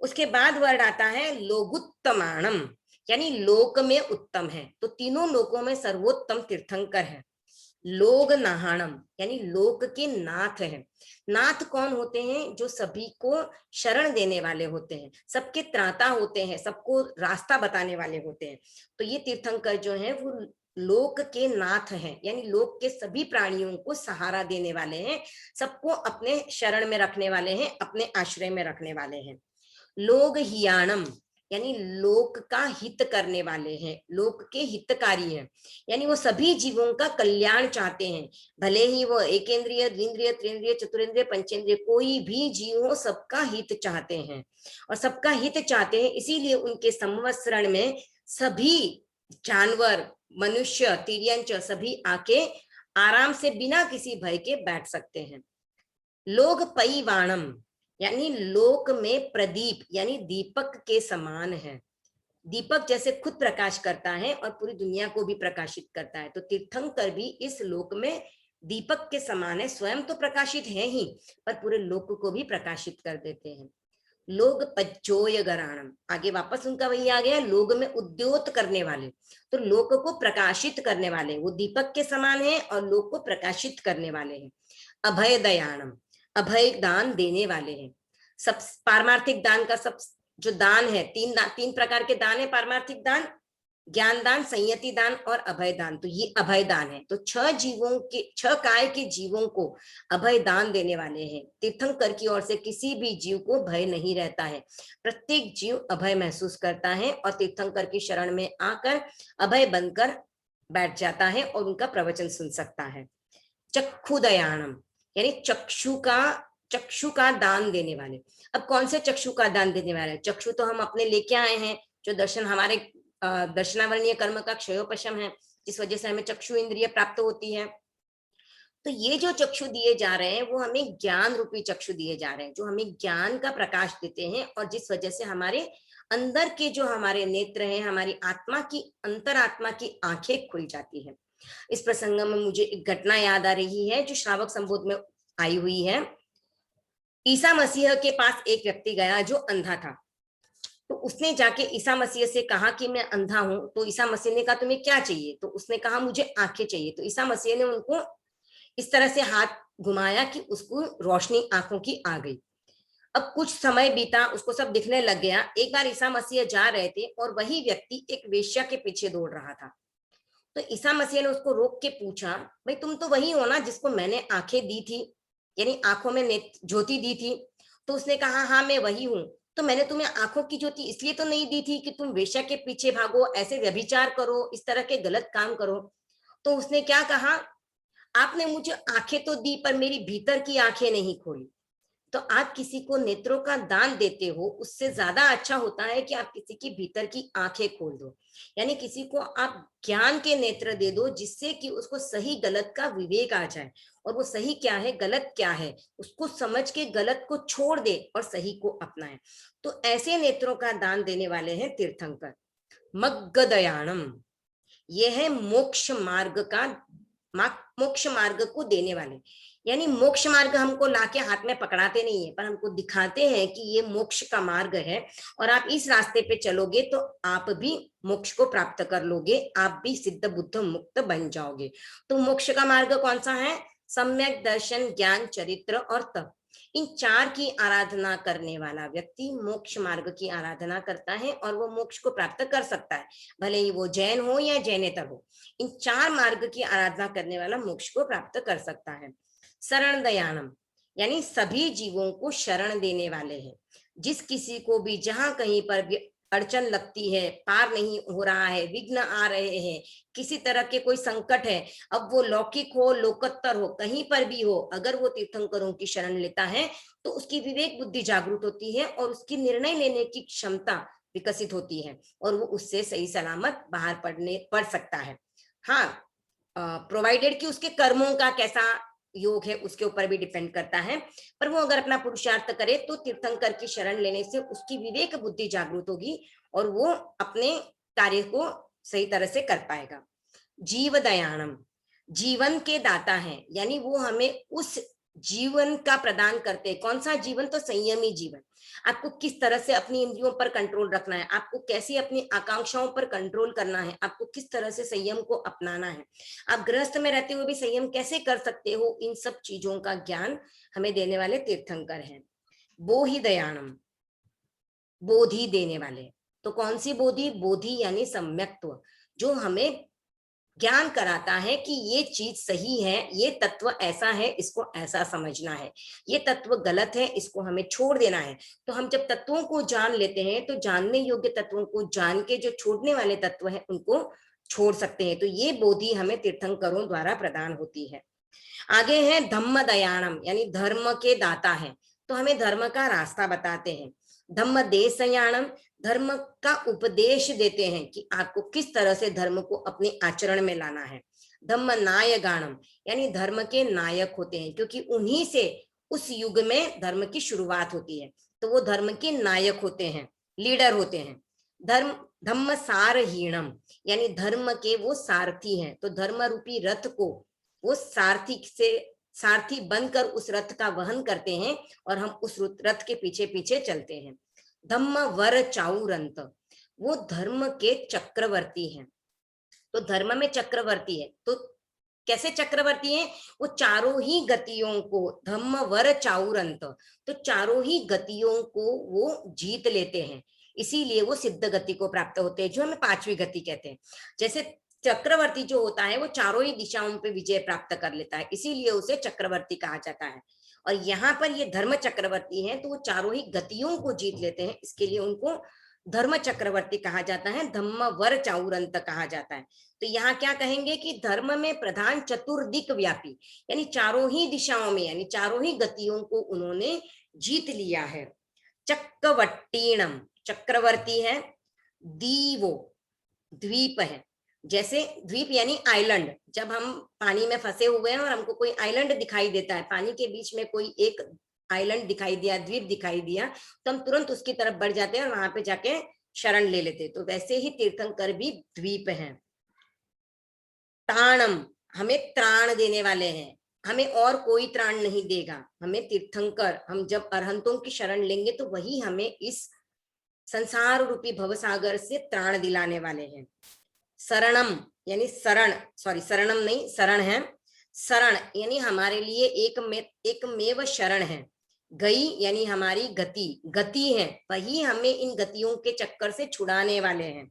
उसके बाद वर्ड आता है लोगुत्तमाणम यानी लोक में उत्तम है। तो तीनों लोकों में सर्वोत्तम तीर्थंकर है। लोग नाहाणम यानी लोक के नाथ है। नाथ कौन होते हैं? जो सभी को शरण देने वाले होते हैं, सबके त्राता होते हैं, सबको रास्ता बताने वाले होते हैं। तो ये तीर्थंकर जो है वो लोक के नाथ हैं, यानी लोक के सभी प्राणियों को सहारा देने वाले हैं, सबको अपने शरण में रखने वाले हैं, अपने आश्रय में रखने वाले हैं। लोग हियाणम यानी लोक का हित करने वाले हैं, लोक के हितकारी हैं, यानी वो सभी जीवों का कल्याण चाहते हैं। भले ही वो एकेंद्रिय, द्विंद्रिय, त्रिंद्रिय, चतुरेंद्रिय, पंचेंद्रिय कोई भी जीव हो, सबका हित चाहते हैं और सबका हित चाहते हैं। इसीलिए उनके संवत्सरण में सभी जानवर, मनुष्य, तिर्यंच सभी आके आराम से बिना किसी भय के बैठ सकते हैं। लोग पैवाणम यानी लोक में प्रदीप यानी दीपक के समान है। दीपक जैसे खुद प्रकाश करता है और पूरी दुनिया को भी प्रकाशित करता है, तो तीर्थंकर भी इस लोक में दीपक के समान है। स्वयं तो प्रकाशित है ही, पर पूरे लोक को भी प्रकाशित कर देते हैं। लोग पज्जोय गराणम, आगे वापस उनका वही आ गया, लोग में उद्योत करने वाले। तो लोक को प्रकाशित करने वाले वो दीपक के समान है और लोक को प्रकाशित करने वाले हैं। अभय दयाणम, अभय दान देने वाले हैं। सब पारमार्थिक दान का सब जो दान है, तीन प्रकार के दान है पारमार्थिक दान, ज्ञान दान, संयति दान और अभय दान। तो ये अभय दान है। तो 6 काय के जीवों को अभय दान देने वाले हैं। तीर्थंकर की ओर से किसी भी जीव को भय नहीं रहता है, प्रत्येक जीव अभय महसूस करता है और तीर्थंकर की शरण में आकर अभय बनकर बैठ जाता है और उनका प्रवचन सुन सकता है। चक्षुदयाणम यानी चक्षु का दान देने वाले। अब कौन से चक्षु का दान देने वाले? चक्षु तो हम अपने लेके आए हैं, जो दर्शन हमारे दर्शनावरणीय कर्म का क्षयोपशम है, इस वजह से हमें चक्षु इंद्रिय प्राप्त होती है। तो ये जो चक्षु दिए जा रहे हैं वो हमें ज्ञान रूपी चक्षु दिए जा रहे हैं, जो हमें ज्ञान का प्रकाश देते हैं, और जिस वजह से हमारे अंदर के जो हमारे नेत्र हैं, हमारी आत्मा की, अंतरात्मा की आंखें खुल जाती है। इस प्रसंग में मुझे एक घटना याद आ रही है जो श्रावक संबोध में आई हुई है। ईसा मसीह के पास एक व्यक्ति गया जो अंधा था। तो उसने जाके ईसा मसीह से कहा कि मैं अंधा हूं। तो ईसा मसीह ने कहा तुम्हें क्या चाहिए? तो उसने कहा मुझे आंखें चाहिए। तो ईसा मसीह ने उनको इस तरह से हाथ घुमाया कि उसको रोशनी आंखों की आ गई। अब कुछ समय बीता, उसको सब दिखने लग गया। एक बार ईसा मसीह जा रहे थे और वही व्यक्ति एक वेश्या के पीछे दौड़ रहा था। तो ईसा मसीह ने उसको रोक के पूछा, भाई तुम तो वही हो ना जिसको मैंने आंखें दी थी, यानी आंखों में ज्योति दी थी? तो उसने कहा हाँ मैं वही हूँ। तो मैंने तुम्हें आंखों की ज्योति इसलिए तो नहीं दी थी कि तुम वेश्या के पीछे भागो, ऐसे व्यभिचार करो, इस तरह के गलत काम करो। तो उसने क्या कहा, आपने मुझे आंखें तो दी पर मेरी भीतर की आंखें नहीं खोली। तो आप किसी को नेत्रों का दान देते हो, उससे ज्यादा अच्छा होता है कि आप किसी की भीतर की आंखें खोल दो, यानी किसी को आप ज्ञान के नेत्र दे दो, जिससे कि उसको सही गलत का विवेक आ जाए, और वो सही क्या है गलत क्या है उसको समझ के गलत को छोड़ दे और सही को अपनाए। तो ऐसे नेत्रों का दान देने वाले हैं तीर्थंकर। मग्गदयाणम, यह है मोक्ष मार्ग का, मोक्ष मार्ग को देने वाले, यानी मोक्ष मार्ग हमको लाके हाथ में पकड़ाते नहीं है, पर हमको दिखाते हैं कि ये मोक्ष का मार्ग है, और आप इस रास्ते पे चलोगे तो आप भी मोक्ष को प्राप्त कर लोगे, आप भी सिद्ध बुद्ध मुक्त बन जाओगे। तो मोक्ष का मार्ग कौन सा है? सम्यक दर्शन, ज्ञान, चरित्र और तप। इन चार की आराधना करने वाला व्यक्ति मोक्ष मार्ग की आराधना करता है और वो मोक्ष को प्राप्त कर सकता है, भले ही वो जैन हो या जैनेतर हो। इन चार मार्ग की आराधना करने वाला मोक्ष को प्राप्त कर सकता है। शरण दयानम, यानी सभी जीवों को शरण देने वाले हैं। जिस किसी को भी जहां कहीं पर भी अड़चन लगती है, पार नहीं हो रहा है, विघ्न आ रहे हैं, किसी तरह के कोई संकट है, अब वो लौकिक हो लोकोत्तर हो, कहीं पर भी हो, अगर वो तीर्थंकरों की शरण लेता है तो उसकी विवेक बुद्धि जागृत होती है और उसकी निर्णय लेने की क्षमता विकसित होती है, और वो उससे सही सलामत बाहर पड़ सकता है। हाँ, प्रोवाइडेड कि उसके कर्मों का कैसा योग है उसके ऊपर भी डिपेंड करता है, पर वो अगर अपना पुरुषार्थ करे तो तीर्थंकर की शरण लेने से उसकी विवेक बुद्धि जागृत होगी और वो अपने कार्य को सही तरह से कर पाएगा। जीव दयानम, जीवन के दाता हैं, यानी वो हमें उस जीवन का प्रदान करते हैं। कौन सा जीवन? तो संयमी जीवन। आपको किस तरह से अपनी इंद्रियों पर कंट्रोल रखना है, आपको कैसे अपनी आकांक्षाओं पर कंट्रोल करना है, आपको किस तरह से संयम को अपनाना है, आप गृहस्थ में रहते हुए भी संयम कैसे कर सकते हो, इन सब चीजों का ज्ञान हमें देने वाले तीर्थंकर हैं। बोधि दयानम, बोधि देने वाले। तो कौन सी बोधि? बोधि यानी सम्यक्त्व, जो हमें ज्ञान कराता है कि ये चीज सही है, ये तत्व ऐसा है, इसको ऐसा समझना है, ये तत्व गलत है, इसको हमें छोड़ देना है। तो हम जब तत्वों को जान लेते हैं तो जानने योग्य तत्वों को जान के जो छोड़ने वाले तत्व हैं उनको छोड़ सकते हैं। तो ये बोधि हमें तीर्थंकरों द्वारा प्रदान होती है। आगे है धम्म दयानम, यानी धर्म के दाता है, तो हमें धर्म का रास्ता बताते हैं। धम्म देशयानम, धर्म का उपदेश देते हैं कि आपको किस तरह से धर्म को अपने आचरण में लाना है। धम्म नायगानम, यानी धर्म के नायक होते हैं, क्योंकि उन्हीं से उस युग में धर्म की शुरुआत होती है, तो वो धर्म के नायक होते हैं, लीडर होते हैं। धम्म सारहीणम, यानी धर्म के वो सारथी हैं, तो धर्म रूपी रथ को वो सारथी बनकर उस रथ का वहन करते हैं और हम उस रथ के पीछे पीछे चलते हैं। धम्म वर चाउरंत, वो धर्म के चक्रवर्ती हैं। तो धर्म में चक्रवर्ती है, तो कैसे चक्रवर्ती हैं? वो चारों ही गतियों को, धम्म वर चाउरंत, तो चारों ही गतियों को वो जीत लेते हैं, इसीलिए वो सिद्ध गति को प्राप्त होते हैं, जो हमें पांचवी गति कहते हैं। जैसे चक्रवर्ती जो होता है वो चारों ही दिशाओं पे विजय प्राप्त कर लेता है, इसीलिए उसे चक्रवर्ती कहा जाता है। और यहाँ पर ये धर्म चक्रवर्ती हैं, तो वो चारों ही गतियों को जीत लेते हैं, इसके लिए उनको धर्म चक्रवर्ती कहा जाता है, धम्म वर चाउरंत कहा जाता है। तो यहाँ क्या कहेंगे कि धर्म में प्रधान चतुर्दिक व्यापी, यानी चारों ही दिशाओं में, यानी चारों ही गतियों को उन्होंने जीत लिया है। चक्रवट्टीणम, चक्रवर्ती है। दीवो, द्वीप है। जैसे द्वीप यानी आइलैंड, जब हम पानी में फंसे हुए हैं और हमको कोई आइलैंड दिखाई देता है, पानी के बीच में कोई एक आइलैंड दिखाई दिया, द्वीप दिखाई दिया, तो हम तुरंत उसकी तरफ बढ़ जाते हैं और वहां पे जाके शरण ले लेते। तो वैसे ही तीर्थंकर भी द्वीप हैं। त्राणम, हमें त्राण देने वाले हैं, हमें और कोई त्राण नहीं देगा, हमें तीर्थंकर, हम जब अरहंतों की शरण लेंगे तो वही हमें इस संसार रूपी भवसागर से त्राण दिलाने वाले हैं। शरणम यानी शरण, सॉरी शरणम नहीं, शरण है। शरण यानी हमारे लिए एकमेव शरण है। गई यानी हमारी गति, गति है, वही हमें इन गतियों के चक्कर से छुड़ाने वाले हैं।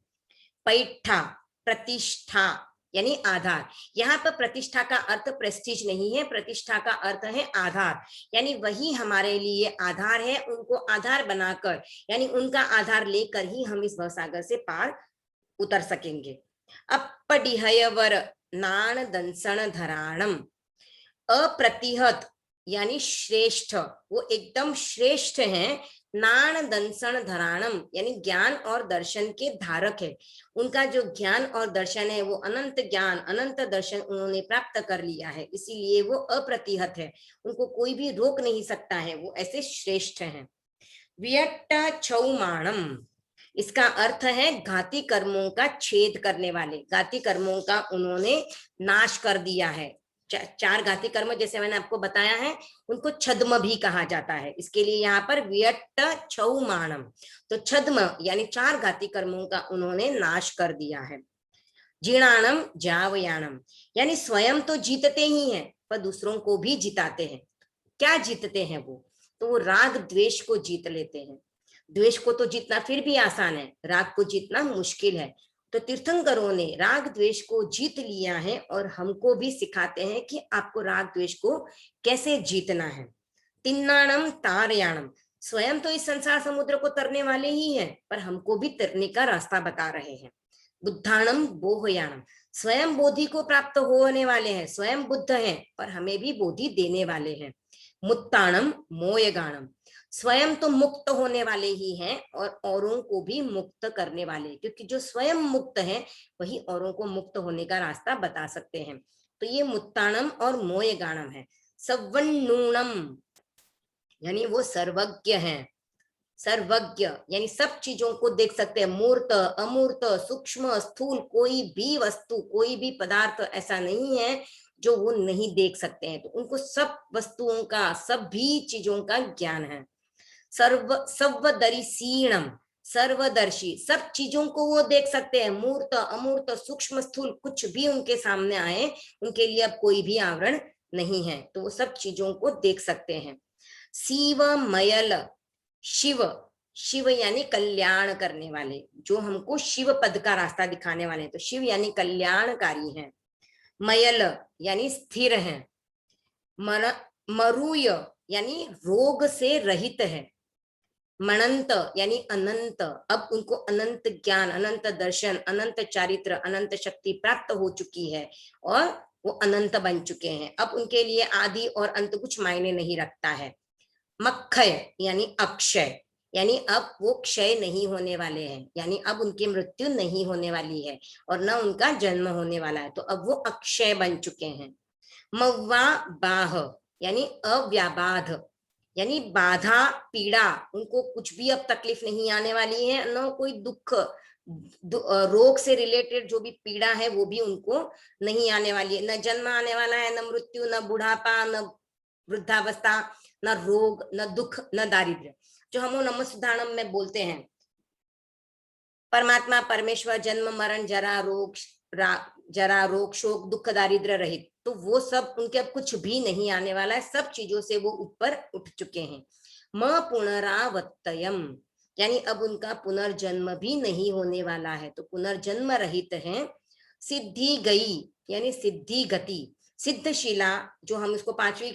पैठा, प्रतिष्ठा यानी आधार। यहाँ पर प्रतिष्ठा का अर्थ प्रेस्टीज नहीं है, प्रतिष्ठा का अर्थ है आधार, यानी वही हमारे लिए आधार है। उनको आधार बनाकर, यानी उनका आधार लेकर ही हम इस भवसागर से पार उतर सकेंगे। अपडिहयवर नाण दंसन धराणम, अप्रतिहत यानी श्रेष्ठ, वो एकदम श्रेष्ठ हैं। नाण दंसन धराणम यानी ज्ञान और दर्शन के धारक है। उनका जो ज्ञान और दर्शन है वो अनंत ज्ञान अनंत दर्शन उन्होंने प्राप्त कर लिया है, इसीलिए वो अप्रतिहत है, उनको कोई भी रोक नहीं सकता है, वो ऐसे श्रेष्ठ हैं। वियट्ट छौमाणम, इसका अर्थ है घाती कर्मों का छेद करने वाले, घाती कर्मों का उन्होंने नाश कर दिया है। चार घाती कर्म जैसे मैंने आपको बताया है, उनको छद्म भी कहा जाता है, इसके लिए यहाँ पर वियट्ट छौमाणम, तो छद्म यानी चार घाती कर्मों का उन्होंने नाश कर दिया है। जीर्णाणम जावयाणम, यानी स्वयं तो जीतते ही हैं पर दूसरों को भी जिताते हैं। क्या जीतते हैं वो? तो वो राग द्वेष को जीत लेते हैं। द्वेष को तो जीतना फिर भी आसान है, राग को जीतना मुश्किल है। तो तीर्थंकरों ने राग द्वेष को जीत लिया है और हमको भी सिखाते हैं कि आपको राग द्वेष को कैसे जीतना है। तिन्नाणम तारयाणम, स्वयं तो इस संसार समुद्र को तरने वाले ही हैं, पर हमको भी तरने का रास्ता बता रहे हैं। बुद्धाणम बोहयाणम, स्वयं बोधि को प्राप्त होने वाले हैं, स्वयं बुद्ध हैं, पर हमें भी बोधि देने वाले हैं। मुत्ताणम मोयगाणम, स्वयं तो मुक्त होने वाले ही हैं और औरों को भी मुक्त करने वाले, क्योंकि जो स्वयं मुक्त हैं वही औरों को मुक्त होने का रास्ता बता सकते हैं। तो ये मुत्ताणम और मोयगाणम है। सवन्नूणम यानी वो सर्वज्ञ हैं, सर्वज्ञ यानी सब चीजों को देख सकते हैं, मूर्त अमूर्त सूक्ष्म स्थूल, कोई भी वस्तु कोई भी पदार्थ ऐसा नहीं है जो वो नहीं देख सकते हैं। तो उनको सब वस्तुओं का सभी चीजों का ज्ञान है। सर्वदर्शीणम, सर्वदर्शी, सब चीजों को वो देख सकते हैं, मूर्त अमूर्त सूक्ष्म स्थूल कुछ भी उनके सामने आए उनके लिए अब कोई भी आवरण नहीं है, तो वो सब चीजों को देख सकते हैं। शिवमयल, शिव, शिव यानी कल्याण करने वाले, जो हमको शिव पद का रास्ता दिखाने वाले हैं, तो शिव यानी कल्याणकारी हैं। मयल यानी स्थिर है। मरुय यानी रोग से रहित है। मनंत यानी अनंत, अब उनको अनंत ज्ञान अनंत दर्शन अनंत चारित्र अनंत शक्ति प्राप्त हो चुकी है और वो अनंत बन चुके हैं, अब उनके लिए आदि और अंत कुछ मायने नहीं रखता है। मक्षय यानी अक्षय, यानी अब वो क्षय नहीं होने वाले हैं, यानी अब उनकी मृत्यु नहीं होने वाली है और न उनका जन्म होने वाला है, तो अब वो अक्षय बन चुके हैं। मव्वा बाह यानी अव्याबाध, यानी बाधा पीड़ा, उनको कुछ भी अब तकलीफ नहीं आने वाली है, न कोई दुख रोग से रिलेटेड जो भी पीड़ा है वो भी उनको नहीं आने वाली है, न जन्म आने वाला है, न मृत्यु, न बुढ़ापा, न वृद्धावस्था, न रोग, न दुख, न दारिद्र्य। जो हम नमस्तारणम में बोलते हैं परमात्मा परमेश्वर जन्म मरण जरा रोग शोक दुख दारिद्र्य रहित, तो वो सब उनके अब कुछ भी नहीं आने वाला है, सब चीजों से वो ऊपर उठ चुके हैं। म पुनरावत्तयम यानी अब उनका पुनर्जन्म भी नहीं होने वाला है, तो पुनर्जन्म रहित हैं। सिद्धि गई यानी सिद्धि गति, सिद्धशिला जो हम इसको पांचवी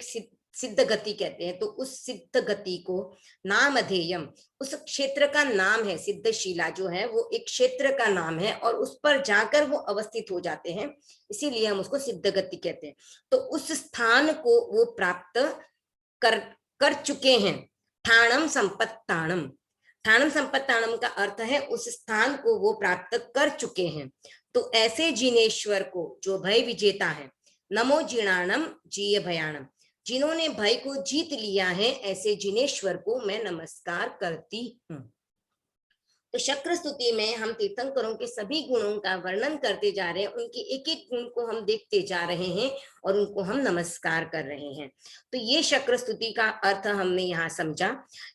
सिद्ध गति कहते हैं, तो उस सिद्ध गति को नामधेयम, उस क्षेत्र का नाम है। सिद्धशिला जो है वो एक क्षेत्र का नाम है और उस पर जाकर वो अवस्थित हो जाते हैं, इसीलिए हम उसको सिद्ध गति कहते हैं। तो उस स्थान को वो प्राप्त कर चुके हैं। ठाणम संपत्ताणम, ठाणम संपत्ताणम का अर्थ है उस स्थान को वो प्राप्त कर चुके हैं। तो ऐसे जिनेश्वर को जो भय विजेता है, नमो जिणाणम जीय भयाणम, जिन्होंने भय को जीत लिया है, ऐसे जिनेश्वर को मैं नमस्कार करती हूँ। तो शक्र स्तुति में हम तीर्थंकरों के सभी गुणों का वर्णन करते जा रहे हैं, उनके एक एक गुण को हम देखते जा रहे हैं और उनको हम नमस्कार कर रहे हैं। तो ये शक्र स्तुति का अर्थ हमने यहाँ समझा।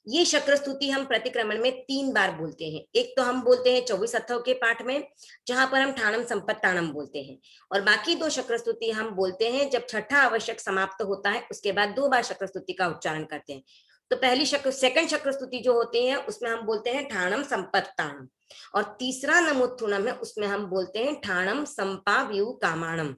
ये शक्र स्तुति हम प्रतिक्रमण में 3 बार बोलते हैं। एक तो हम बोलते हैं 24 अथर्व के पाठ में, जहां पर हम ठाणम संपत्ताणम बोलते हैं, और बाकी 2 शक्र स्तुति हम बोलते हैं जब छठा आवश्यक समाप्त होता है, उसके बाद 2 बार शक्र स्तुति का उच्चारण करते हैं। तो पहली सेकंड शक्र स्तुति जो होती है उसमें हम बोलते हैं ठाणम संपत्ताणम, और तीसरा नमोत्थुनम है उसमें हम बोलते हैं ठाणम संपाव्यू कामाणम।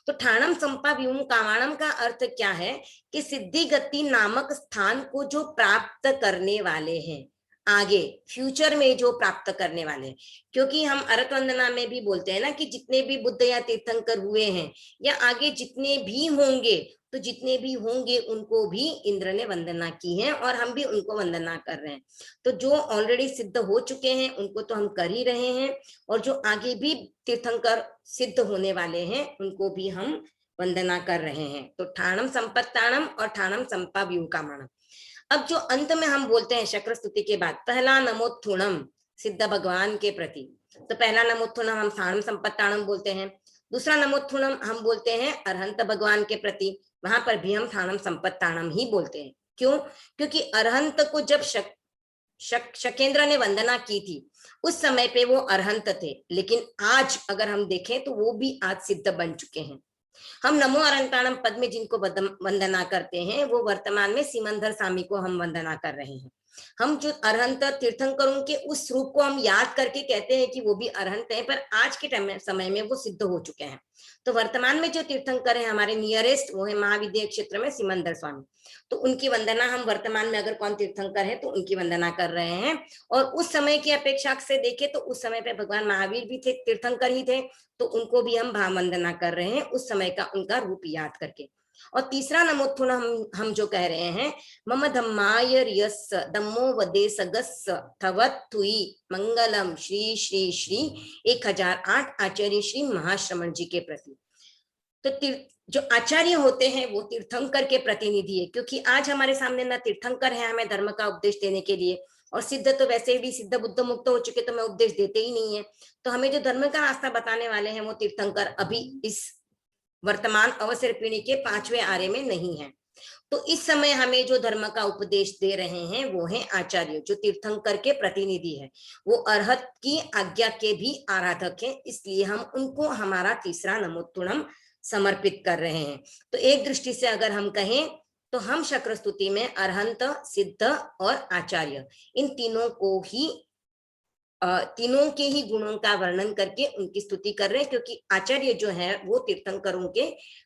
तो ठाणम संपाव्यू कामाणम का अर्थ क्या है कि सिद्धि गति नामक स्थान को जो प्राप्त करने वाले हैं, आगे फ्यूचर में जो प्राप्त करने वाले हैं। क्योंकि हम अरत वंदना में भी बोलते हैं ना कि जितने भी बुद्ध या तीर्थंकर हुए हैं या आगे जितने भी होंगे, तो जितने भी होंगे उनको भी इंद्र ने वंदना की है और हम भी उनको वंदना कर रहे हैं। तो जो ऑलरेडी सिद्ध हो चुके हैं उनको तो हम कर ही रहे हैं, और जो आगे भी तीर्थंकर सिद्ध होने वाले हैं उनको भी हम वंदना कर रहे हैं। तो ठाणम संपत्ताणम और ठाणम संपाव्यूकामणम। अब जो अंत में हम बोलते हैं शक्र स्तुति के बाद, पहला नमोत्थुनम सिद्ध भगवान के प्रति, तो पहला नमोत्थुनम हम ठाणम संपत्ताणम बोलते हैं। दूसरा नमोत्थुनम हम बोलते हैं अरहंत भगवान के प्रति, वहां पर भी हम ठाणम संपत्ताणम ही बोलते हैं। क्यों? क्योंकि अरहंत को जब शकेंद्र ने वंदना की थी उस समय पे वो अरहंत थे, लेकिन आज अगर हम देखें तो वो भी आज सिद्ध बन चुके हैं। हम नमो अरहंताणम पद में जिनको वंदना करते हैं वो वर्तमान में सिमंदर स्वामी को हम वंदना कर रहे हैं। हम जो अरहंत तीर्थंकरों के उस रूप को हम याद करके कहते हैं कि वो भी अरहंत है, पर आज के समय में वो सिद्ध हो चुके हैं। तो वर्तमान में जो तीर्थंकर है हमारे नियरेस्ट, वो है महाविद्या क्षेत्र में सिमंदर स्वामी। तो उनकी वंदना हम वर्तमान में अगर कौन तीर्थंकर है तो उनकी वंदना कर रहे हैं। और उस समय की अपेक्षा से देखे तो उस समय पे भगवान महावीर भी थे, तीर्थंकर ही थे, तो उनको भी हम भाव वंदना कर रहे हैं उस समय का उनका रूप याद करके। और तीसरा नमोत्थुन हम जो कह रहे हैं, मम धम्माय रियस धम्मो वदे सगस थवत्थुई मंगलम श्री श्री श्री 1008 आचार्य श्री महाश्रमण जी के प्रति। तो जो आचार्य होते हैं वो तीर्थंकर के प्रतिनिधि है, क्योंकि आज हमारे सामने ना तीर्थंकर है हमें धर्म का उपदेश देने के लिए, और सिद्ध तो वैसे भी सिद्ध बुद्ध मुक्त हो चुके तो मैं उपदेश देते ही नहीं है। तो हमें जो धर्म का रास्ता बताने वाले हैं वो तीर्थंकर अभी इस वर्तमान अवसर पीढ़ी के 5वें आर्य में नहीं है। तो इस समय हमें जो धर्म का उपदेश दे रहे हैं वो है आचार्य, जो तीर्थंकर के प्रतिनिधि है। वो अरहत की आज्ञा के भी आराधक हैं, इसलिए हम उनको हमारा तीसरा नमोत्थुनम समर्पित कर रहे हैं। तो एक दृष्टि से अगर हम कहें तो हम शक्र स्तुति में अरहंत, सिद्ध और आचार्य, इन तीनों को ही तीनों के ही गुणों का वर्णन करके उनकी स्तुति कर रहे हैं, क्योंकि आचार्य जो है वो तीर्थंकरों के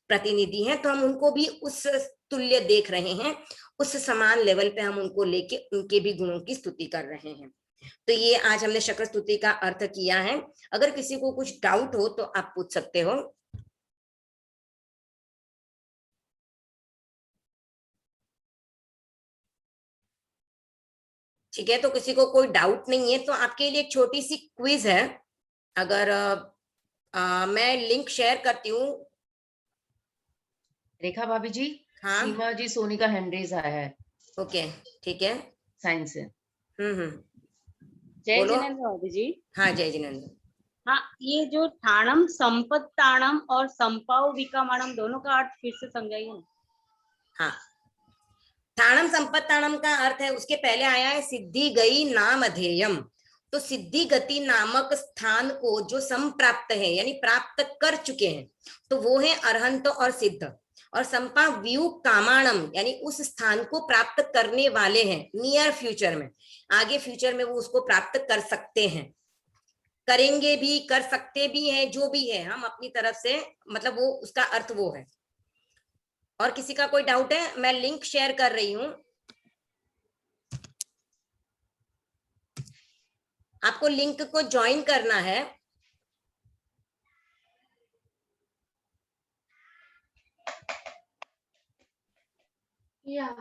प्रतिनिधि हैं, तो हम उनको भी उस तुल्य देख रहे हैं, उस समान लेवल पे हम उनको लेके उनके भी गुणों की स्तुति कर रहे हैं। तो ये आज हमने शक्र स्तुति का अर्थ किया है। अगर किसी को कुछ डाउट हो तो आप पूछ सकते हो। ठीक है, तो किसी को कोई डाउट नहीं है तो आपके लिए एक छोटी सी क्विज है। अगर मैं लिंक शेयर करती हूँ। रेखा भाभी जी, हाँ, सीमा जी सोनी का हैंड रेज आया है। ओके, ठीक है। साइंस से। जय बोलो। जिनेन्द्र भाभी जी। हाँ, जय जिनेन्द्र। हाँ, ये जो ठाणम संपत्ताणम और संपाव विकामाणम दोनों का अर्थ फिर से समझाइए ना। हाँ, ठाणम संपत्ताणम का अर्थ है, उसके पहले आया है सिद्धि गई नाम अधेयम। तो सिद्धि गति नामक स्थान को जो संप्राप्त है यानी प्राप्त कर चुके हैं तो वो है अरहंत और सिद्ध। और संपा व्यू कामाणम यानी उस स्थान को प्राप्त करने वाले हैं नियर फ्यूचर में, आगे फ्यूचर में वो उसको प्राप्त कर सकते हैं, करेंगे भी, कर सकते भी हैं, जो भी है हम अपनी तरफ से, मतलब वो उसका अर्थ वो है। और किसी का कोई डाउट है? मैं लिंक शेयर कर रही हूं, आपको लिंक को ज्वाइन करना है। Yeah,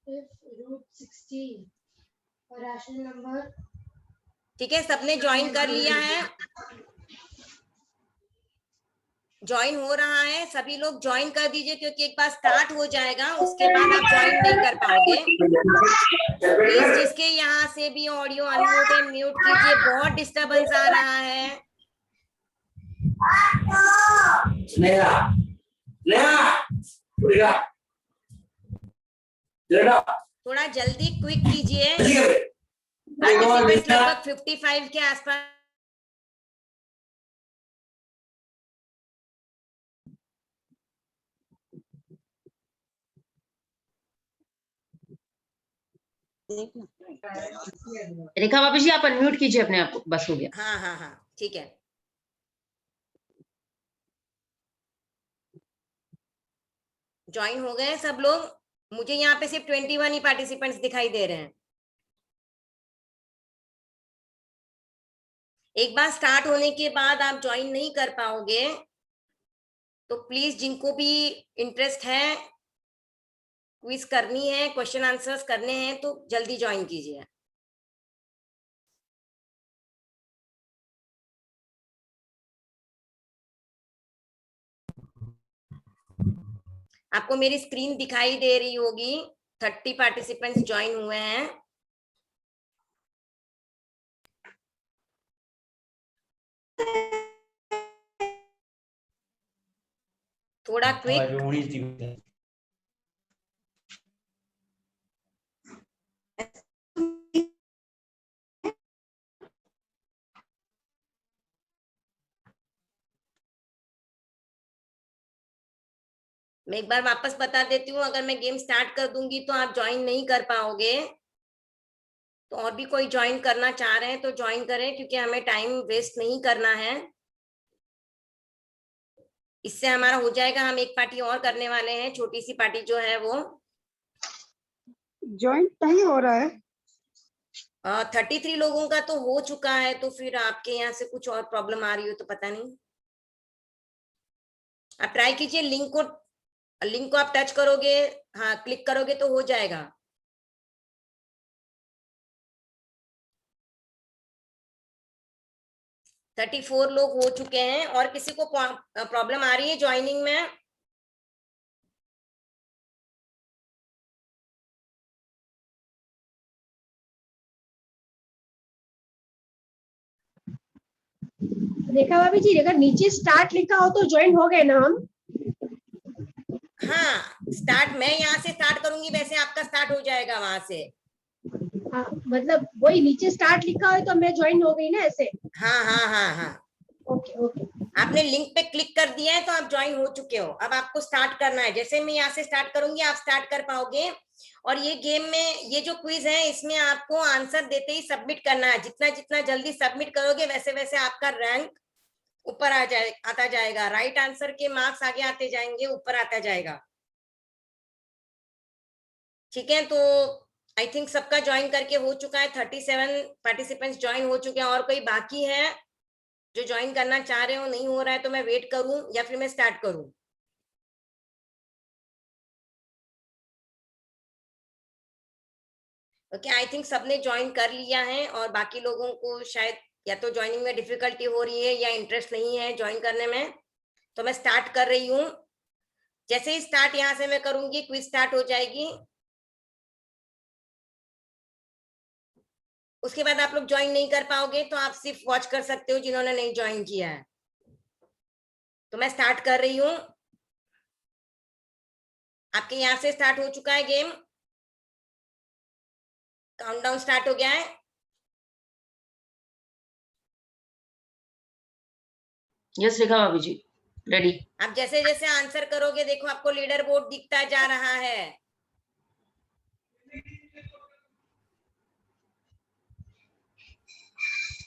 if root 16 ठीक है, सबने ज्वाइन कर लिया है, ज्वाइन हो रहा है, सभी लोग ज्वाइन कर दीजिए, क्योंकि एक बार स्टार्ट हो जाएगा उसके बाद आप ज्वाइन नहीं कर पाओगे। प्लीज जिसके यहाँ से भी ऑडियो अनम्यूट है म्यूट कीजिए, बहुत डिस्टरबेंस आ रहा है। थोड़ा जल्दी क्विक कीजिए, लगभग 55 के आसपास। रेखा भाभी जी आप अनम्यूट कीजिए अपने आप को, बस हो गया। हाँ हाँ हाँ ठीक है। ज्वाइन हो गए सब लोग? मुझे यहाँ पे सिर्फ 21 ही पार्टिसिपेंट्स दिखाई दे रहे हैं। एक बार स्टार्ट होने के बाद आप ज्वाइन नहीं कर पाओगे, तो प्लीज जिनको भी इंटरेस्ट है, क्विज करनी है, क्वेश्चन आंसर्स करने हैं, तो जल्दी ज्वाइन कीजिए। आपको मेरी स्क्रीन दिखाई दे रही होगी, 30 पार्टिसिपेंट्स ज्वाइन हुए हैं। थोड़ा क्विक। मैं एक बार वापस बता देती हूँ, अगर मैं गेम स्टार्ट कर दूंगी तो आप ज्वाइन नहीं कर पाओगे। तो और भी कोई ज्वाइन करना चाह रहे हैं तो ज्वाइन करें, क्योंकि हमें टाइम वेस्ट नहीं करना है। इससे हमारा हो जाएगा, हम एक पार्टी और करने वाले हैं, छोटी सी पार्टी जो है वो। ज्वाइन नहीं हो रहा है। 33 लोगों का तो हो चुका है, तो फिर आपके यहाँ से कुछ और प्रॉब्लम आ रही हो तो पता नहीं। आप ट्राई कीजिए, लिंक को आप टच करोगे, हाँ क्लिक करोगे तो हो जाएगा। तो 34 लोग हो चुके हैं। और किसी को प्रॉब्लम आ रही है ज्वाइनिंग में? रेखा भाभी जी, अगर नीचे स्टार्ट लिखा हो तो ज्वाइन हो गए ना हम? हाँ, स्टार्ट मैं यहाँ से स्टार्ट करूंगी, वैसे आपका स्टार्ट हो जाएगा वहां से। हाँ, मतलब वही नीचे स्टार्ट लिखा है तो मैं ज्वाइन हो गई ना ऐसे? हाँ हाँ हाँ हाँ ओके ओके। आपने लिंक पे क्लिक कर दिया है तो आप ज्वाइन हो चुके हो। अब आपको स्टार्ट करना है, जैसे मैं यहाँ से स्टार्ट करूंगी आप स्टार्ट कर पाओगे। और ये गेम में ये जो क्विज है, इसमें आपको आंसर देते ही सबमिट करना है। जितना जितना जल्दी सबमिट करोगे वैसे वैसे आपका रैंक ऊपर आता जाएगा। राइट आंसर के मार्क्स आगे आते जाएंगे, ऊपर आता जाएगा। ठीक है, तो आई थिंक सबका ज्वाइन करके हो चुका है। 37 पार्टिसिपेंट्स ज्वाइन हो चुके हैं। और कोई बाकी है जो ज्वाइन करना चाह रहे हो? नहीं हो रहा है तो मैं वेट करूं या फिर मैं स्टार्ट करूं? ओके, आई थिंक सबने ज्वाइन कर लिया है। और बाकी लोगों को शायद या तो ज्वाइनिंग में डिफिकल्टी हो रही है या इंटरेस्ट नहीं है ज्वाइन करने में। तो मैं स्टार्ट कर रही हूँ। जैसे ही स्टार्ट यहाँ से मैं करूंगी, क्विज स्टार्ट हो जाएगी। उसके बाद आप लोग ज्वाइन नहीं कर पाओगे, तो आप सिर्फ वॉच कर सकते हो जिन्होंने नहीं ज्वाइन किया है। तो मैं स्टार्ट कर रही हूँ। आपके यहाँ से स्टार्ट हो चुका है गेम। काउंटडाउन स्टार्ट हो गया है। यस रेखा भाभी जी, रेडी। आप जैसे जैसे आंसर करोगे, देखो आपको लीडर बोर्ड दिखता जा रहा है।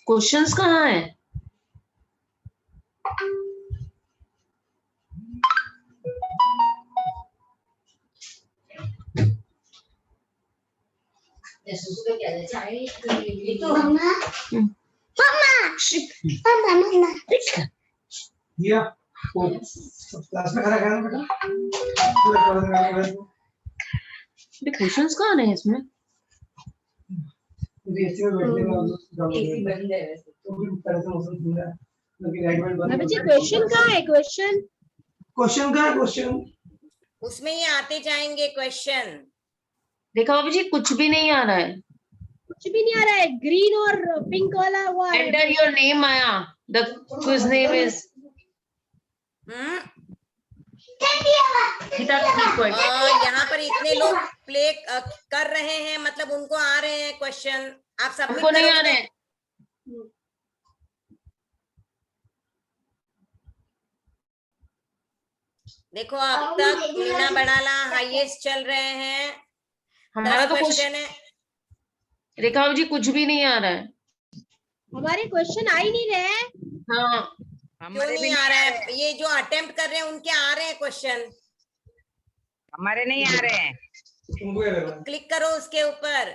क्वेश्चंस कहाँ है? क्वेश्चंस कहाँ है इसमें? भाभी जी क्वेश्चन कहाँ है? क्वेश्चन क्वेश्चन उसमें ये आते जाएंगे क्वेश्चन। देखा भाभी जी कुछ भी नहीं आ रहा है। कुछ भी नहीं आ रहा है। ग्रीन और पिंक वाला वो आ रहा है। Enter your name Maya, the quiz name is यहाँ पर इतने लोग प्ले कर रहे हैं, मतलब उनको आ रहे हैं क्वेश्चन। आप सबमिट हमको नहीं आ करोगे रहे तो- हैं। देखो अब तक मीना बड़ाला हाईएस्ट चल रहे हैं। हमारा 10 तो क्वेश्चन है। देखा भाभी जी कुछ भी नहीं आ रहा है। हमारे क्वेश्चन आ ही नहीं रहे हैं। हाँ क्यों नहीं आ रहा है? ये जो अटेम्प्ट कर रहे हैं उनके आ रहे हैं क्वेश्चन। हमारे नहीं आ रहे हैं। क्लिक करो उसके ऊपर,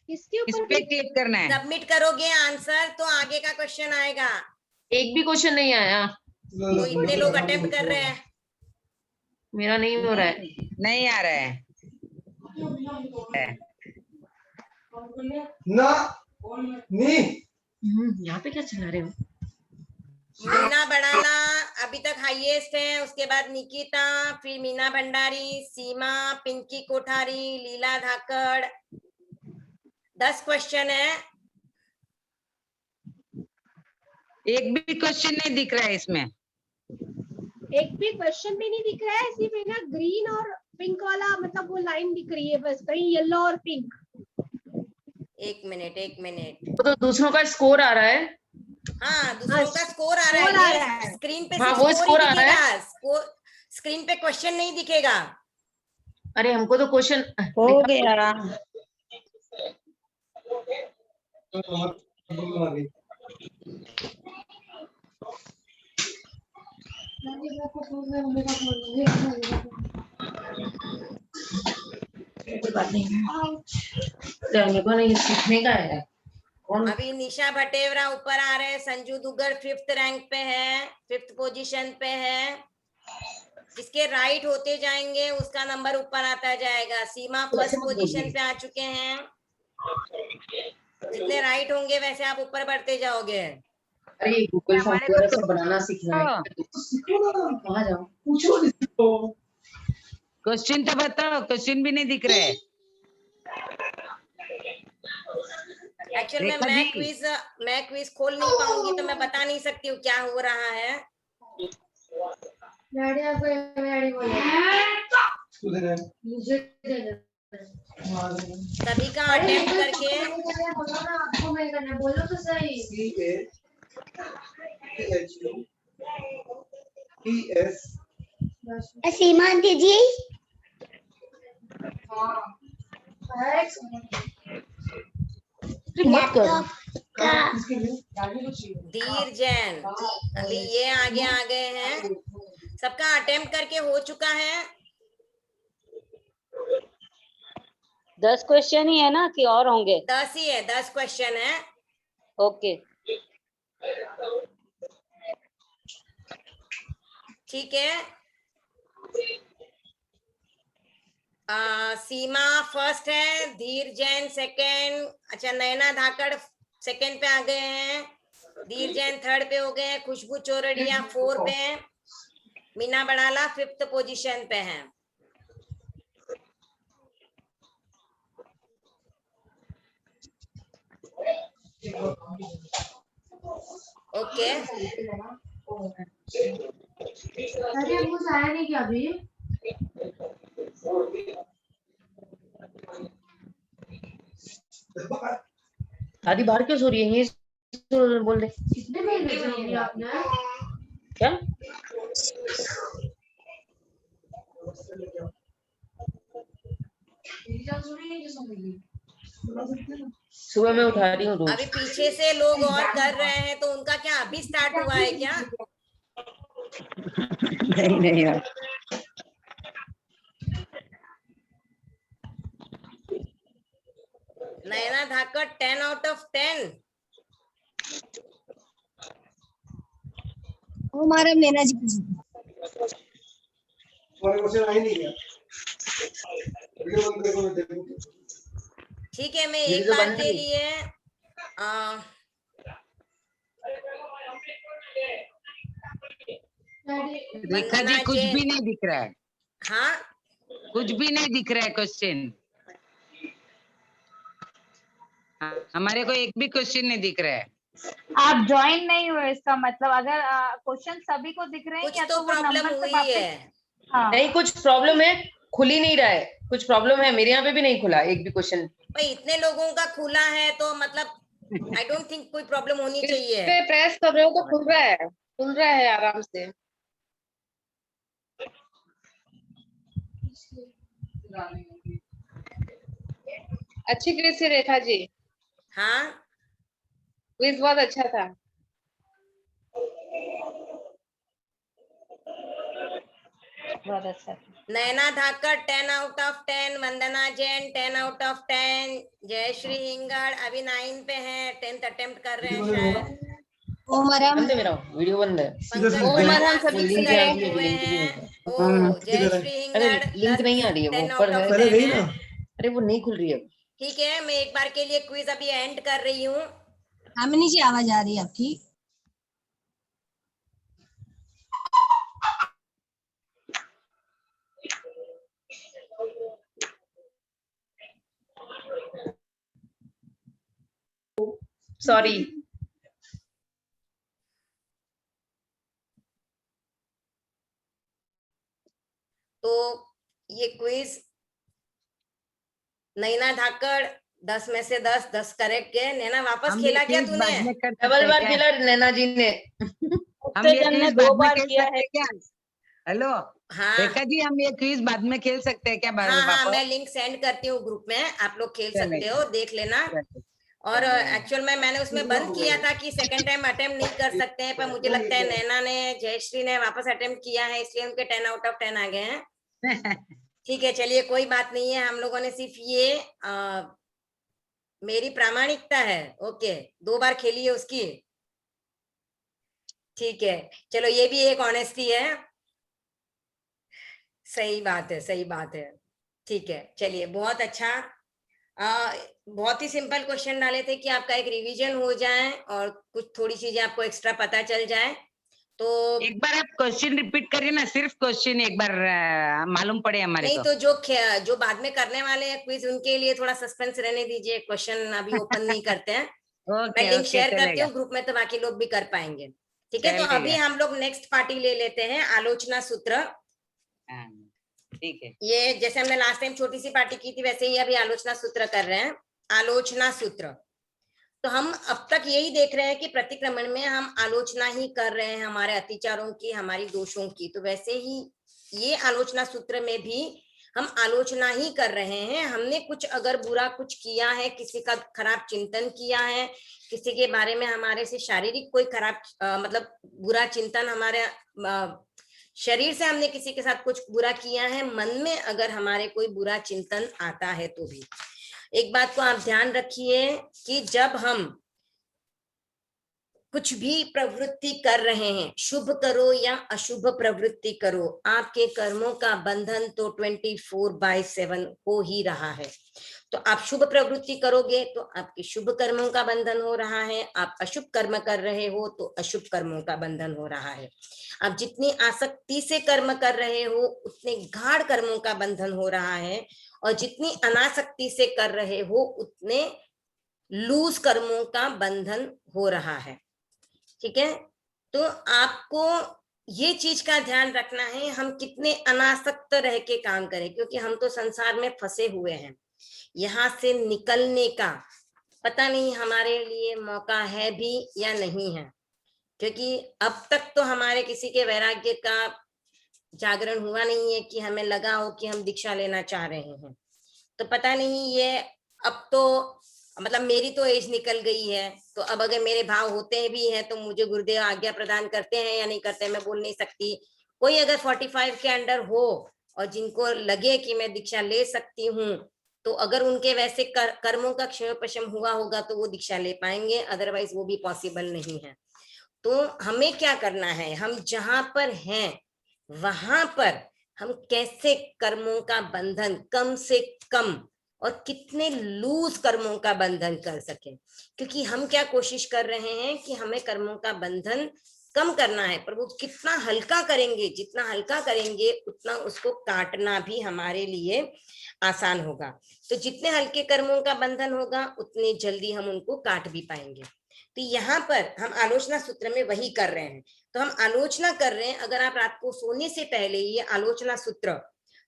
किसके इस ऊपर? पे क्लिक करना है। सबमिट करोगे आंसर तो आगे का क्वेश्चन आएगा। एक भी क्वेश्चन नहीं आया। तो इतने लोग अटेम्प्ट कर रहे हैं। मेरा नहीं हो रहा है। नहीं आ रहा है। ना नी यहाँ पे क्या चला रहे हो? मीना बड़ाला अभी तक हाईएस्ट है, उसके बाद निकिता, फिर मीना भंडारी, सीमा, पिंकी कोठारी, लीला धाकड़। 10 क्वेश्चन है। एक भी क्वेश्चन नहीं दिख रहा है इसमें। एक भी क्वेश्चन भी नहीं दिख रहा है। सिर्फ है ना ग्रीन और पिंक वाला, मतलब वो लाइन दिख रही है बस, कहीं येलो और पिंक। एक मिनट। वो तो दूसरों का स्कोर आ रहा है। हाँ, दूसरों का स्कोर आ रहा स्कोर आ है। रहा ये है। स्क्रीन पे हाँ, सिर्फ वो स्कोर ही स्कोर आ रहा है। दिखेगा। स्क्रीन पे क्वेश्चन नहीं दिखेगा। अरे हमको तो क्वेश्चन हो गया। नहीं सीखने का है। अभी निशा भटेवरा ऊपर आ रहे हैं। संजू दुग्गर 5th रैंक पे है, 5th पोजीशन पे है। जिसके राइट होते जाएंगे उसका नंबर ऊपर आता जाएगा। सीमा 1st पोजीशन पे आ चुके हैं। जितने राइट होंगे वैसे आप ऊपर बढ़ते जाओगे। अरे गूगल फॉर्म वगैरह सब बनाना सीखना है। कहाँ जाओ? पूछो। क्वेश्चन तो बताओ। क्वेश्चन भी नहीं दिख रहा है। एक्चुअल में रेखा मैं जी। क्विज खोल नहीं पाऊंगी तो मैं बता नहीं सकती हूँ क्या हो रहा है। सभी का अटेम्प्ट करके बोलो तो सही। सीमा दीजिए। मत करो। धीर जैन अभी ये आगे आ गए हैं। सबका अटेम्प्ट करके हो चुका है। 10 क्वेश्चन ही है ना कि और होंगे? 10 ही है, 10 क्वेश्चन है। ओके। ठीक है। सीमा 1st है, धीर जैन 2nd। अच्छा, नैना धाकड़ 2nd पे आ गए हैं। धीर जैन 3rd पे हो गए हैं। खुशबू चौरड़िया 4 पे है। मीना बड़ाला 5th पोजीशन पे है। ओके। अरे कुछ आया नहीं क्या अभी? दादी बाहर क्यों सो रही है? ये बोल दे। कितने में भेजे होंगे आपने? क्या? सुबह मैं उठा रही हूँ रोज। अभी पीछे से लोग और कर रहे हैं तो उनका क्या अभी स्टार्ट हुआ है क्या? नहीं यार। नैना धाकड़ 10 out of 10। हमारा नैना जी ठीक है, मैं मेरी एक तो बार बंद के थी। लिए रेखा जी वंदना कुछ जैन, भी नहीं दिख रहा है, हाँ कुछ भी नहीं दिख रहा है क्वेश्चन। हमारे को एक भी क्वेश्चन नहीं दिख रहा है। आप ज्वाइन नहीं हुए इसका मतलब, अगर क्वेश्चन सभी को दिख रहे हैं कुछ या तो तो वो प्रॉब्लम नंबर से हुई वापस। है। हाँ नहीं, कुछ प्रॉब्लम है, खुल ही नहीं रहा है, कुछ प्रॉब्लम है, मेरे यहाँ पे भी नहीं खुला एक भी क्वेश्चन। भाई इतने लोगों का खुला है तो मतलब आई डोंट थिंक कोई प्रॉब्लम होनी इस चाहिए। पे प्रेस कर रहे हो तो खुल रहा है आराम से। अच्छी क्विज थी रेखा जी, हाँ क्विज बहुत अच्छा था। बहुत अच्छा था। Naina Dhakad 10 out of 10, Vandana Jain 10 out of 10, Jayashree Hingad अभी 9 पे हैं, 10th अटेम्प्ट कर रहे हैं शायद। ओमरम बंद है मेरा वीडियो, बंद है। पंकज ओमर वर्मा हम सभी 6 लिंक करे आ रही है, हुए लिंक भी नहीं हैं। है। ओ जयश्री अरे हिंगड़ लिंक नहीं आ रही है, वो 10 ऊपर आउट ऑफ है। पहले 10 गई ना। है। अरे वो नहीं खुल रही है। ठीक है, मैं एक बार के लिए क्विज अभी एंड कर रही हूँ। कामिनी जी आवाज आ रही है आपकी? सॉरी। तो ये क्विज नैना धाकड़ 10 में से 10 10 करेक्ट गए। नैना वापस हम खेला ये क्या क्विज तूने? बाद में कर सकते डबल हैं बार क्या? खेला नैना जी ने। हम ये उत्तेजन ने क्विज 2 बाद में बार खेल किया सकते है। हैं क्या? हेलो हाँ रेखा जी, हम ये क्विज बाद में खेल सकते हैं क्या? हाँ हाँ, मैं वापस लिंक सेंड करती हूँ ग्रुप में, आप लोग खेल सकते चलेगा, हो, देख लेना। चलेगा, और चलेगा। एक्चुअल में मैंने उसमें बंद किया था कि सेकंड टाइम अटेम्प्ट नहीं कर सकते हैं, पर मुझे लगता है नैना ने, जयश्री ने वापस अटेम्प्ट किया है, इसलिए उनके 10 आउट ऑफ 10 आ गए हैं। ठीक है, चलिए कोई बात नहीं है, हम लोगों ने सिर्फ ये मेरी प्रामाणिकता है। ओके, 2 बार खेली है उसकी। ठीक है, चलो ये भी एक ऑनेस्टी है। सही बात है, सही बात है। ठीक है, चलिए बहुत अच्छा। बहुत ही सिंपल क्वेश्चन डाले थे कि आपका एक रिवीजन हो जाए और कुछ थोड़ी चीजें आपको एक्स्ट्रा पता चल जाए। तो एक बार आप क्वेश्चन रिपीट करिए ना, सिर्फ क्वेश्चन एक बार मालूम पड़े हमारे नहीं को। तो जो बाद में करने वाले हैं क्विज, उनके लिए थोड़ा सस्पेंस रहने दीजिए, क्वेश्चन अभी ओपन नहीं करते हैं। मैं ओके लिंक ओके, शेयर करती चलेगा हूँ ग्रुप में, तो बाकी लोग भी कर पाएंगे। ठीक है, तो अभी चलेगा। हम लोग नेक्स्ट पार्टी ले लेते हैं, आलोचना सूत्र। हाँ, ठीक है। ये जैसे हमने लास्ट टाइम छोटी सी पार्टी की थी, वैसे ही अभी आलोचना सूत्र कर रहे हैं। आलोचना सूत्र, तो हम अब तक यही देख रहे हैं कि प्रतिक्रमण में हम आलोचना ही कर रहे हैं हमारे अतिचारों की, हमारी दोषों की। तो वैसे ही ये आलोचना सूत्र में भी हम आलोचना ही कर रहे हैं। हमने कुछ अगर बुरा कुछ किया है, किसी का खराब चिंतन किया है, किसी के बारे में हमारे से शारीरिक कोई खराब मतलब बुरा चिंतन, हमारे शरीर से हमने किसी के साथ कुछ बुरा किया है, मन में अगर हमारे कोई बुरा चिंतन आता है तो भी एक बात को आप ध्यान रखिए कि जब हम कुछ भी प्रवृत्ति कर रहे हैं, शुभ करो या अशुभ प्रवृत्ति करो, आपके कर्मों का बंधन तो 24/7 हो ही रहा है। तो आप शुभ प्रवृत्ति करोगे तो आपके शुभ कर्मों का बंधन हो रहा है, आप अशुभ कर्म कर रहे हो तो अशुभ कर्मों का बंधन हो रहा है। आप जितनी आसक्ति से कर्म कर रहे हो उतने गाढ़ कर्मों का बंधन हो रहा है, और जितनी अनासक्ति से कर रहे हो उतने लूज कर्मों का बंधन हो रहा है। ठीक है, तो आपको ये चीज का ध्यान रखना है, हम कितने अनासक्त रह के काम करें, क्योंकि हम तो संसार में फंसे हुए हैं। यहाँ से निकलने का पता नहीं हमारे लिए मौका है भी या नहीं है, क्योंकि अब तक तो हमारे किसी के वैराग्य का जागरण हुआ नहीं है कि हमें लगा हो कि हम दीक्षा लेना चाह रहे हैं। तो पता नहीं ये अब तो मतलब मेरी तो एज निकल गई है, तो अब अगर मेरे भाव होते भी हैं तो मुझे गुरुदेव आज्ञा प्रदान करते हैं या नहीं करते हैं मैं बोल नहीं सकती। कोई अगर 45 के अंडर हो और जिनको लगे कि मैं दीक्षा ले सकती हूँ, तो अगर उनके वैसे कर्मों का क्षयोपशम हुआ होगा तो वो दीक्षा ले पाएंगे, अदरवाइज वो भी पॉसिबल नहीं है। तो हमें क्या करना है, हम जहां पर हैं वहां पर हम कैसे कर्मों का बंधन कम से कम और कितने लूज कर्मों का बंधन कर सके, क्योंकि हम क्या कोशिश कर रहे हैं कि हमें कर्मों का बंधन कम करना है, पर वो कितना हल्का करेंगे, जितना हल्का करेंगे उतना उसको काटना भी हमारे लिए आसान होगा। तो जितने हल्के कर्मों का बंधन होगा उतने जल्दी हम उनको काट भी पाएंगे। तो यहाँ पर हम आलोचना सूत्र में वही कर रहे हैं। तो हम आलोचना कर रहे हैं, अगर आप रात को सोने से पहले ये आलोचना सूत्र,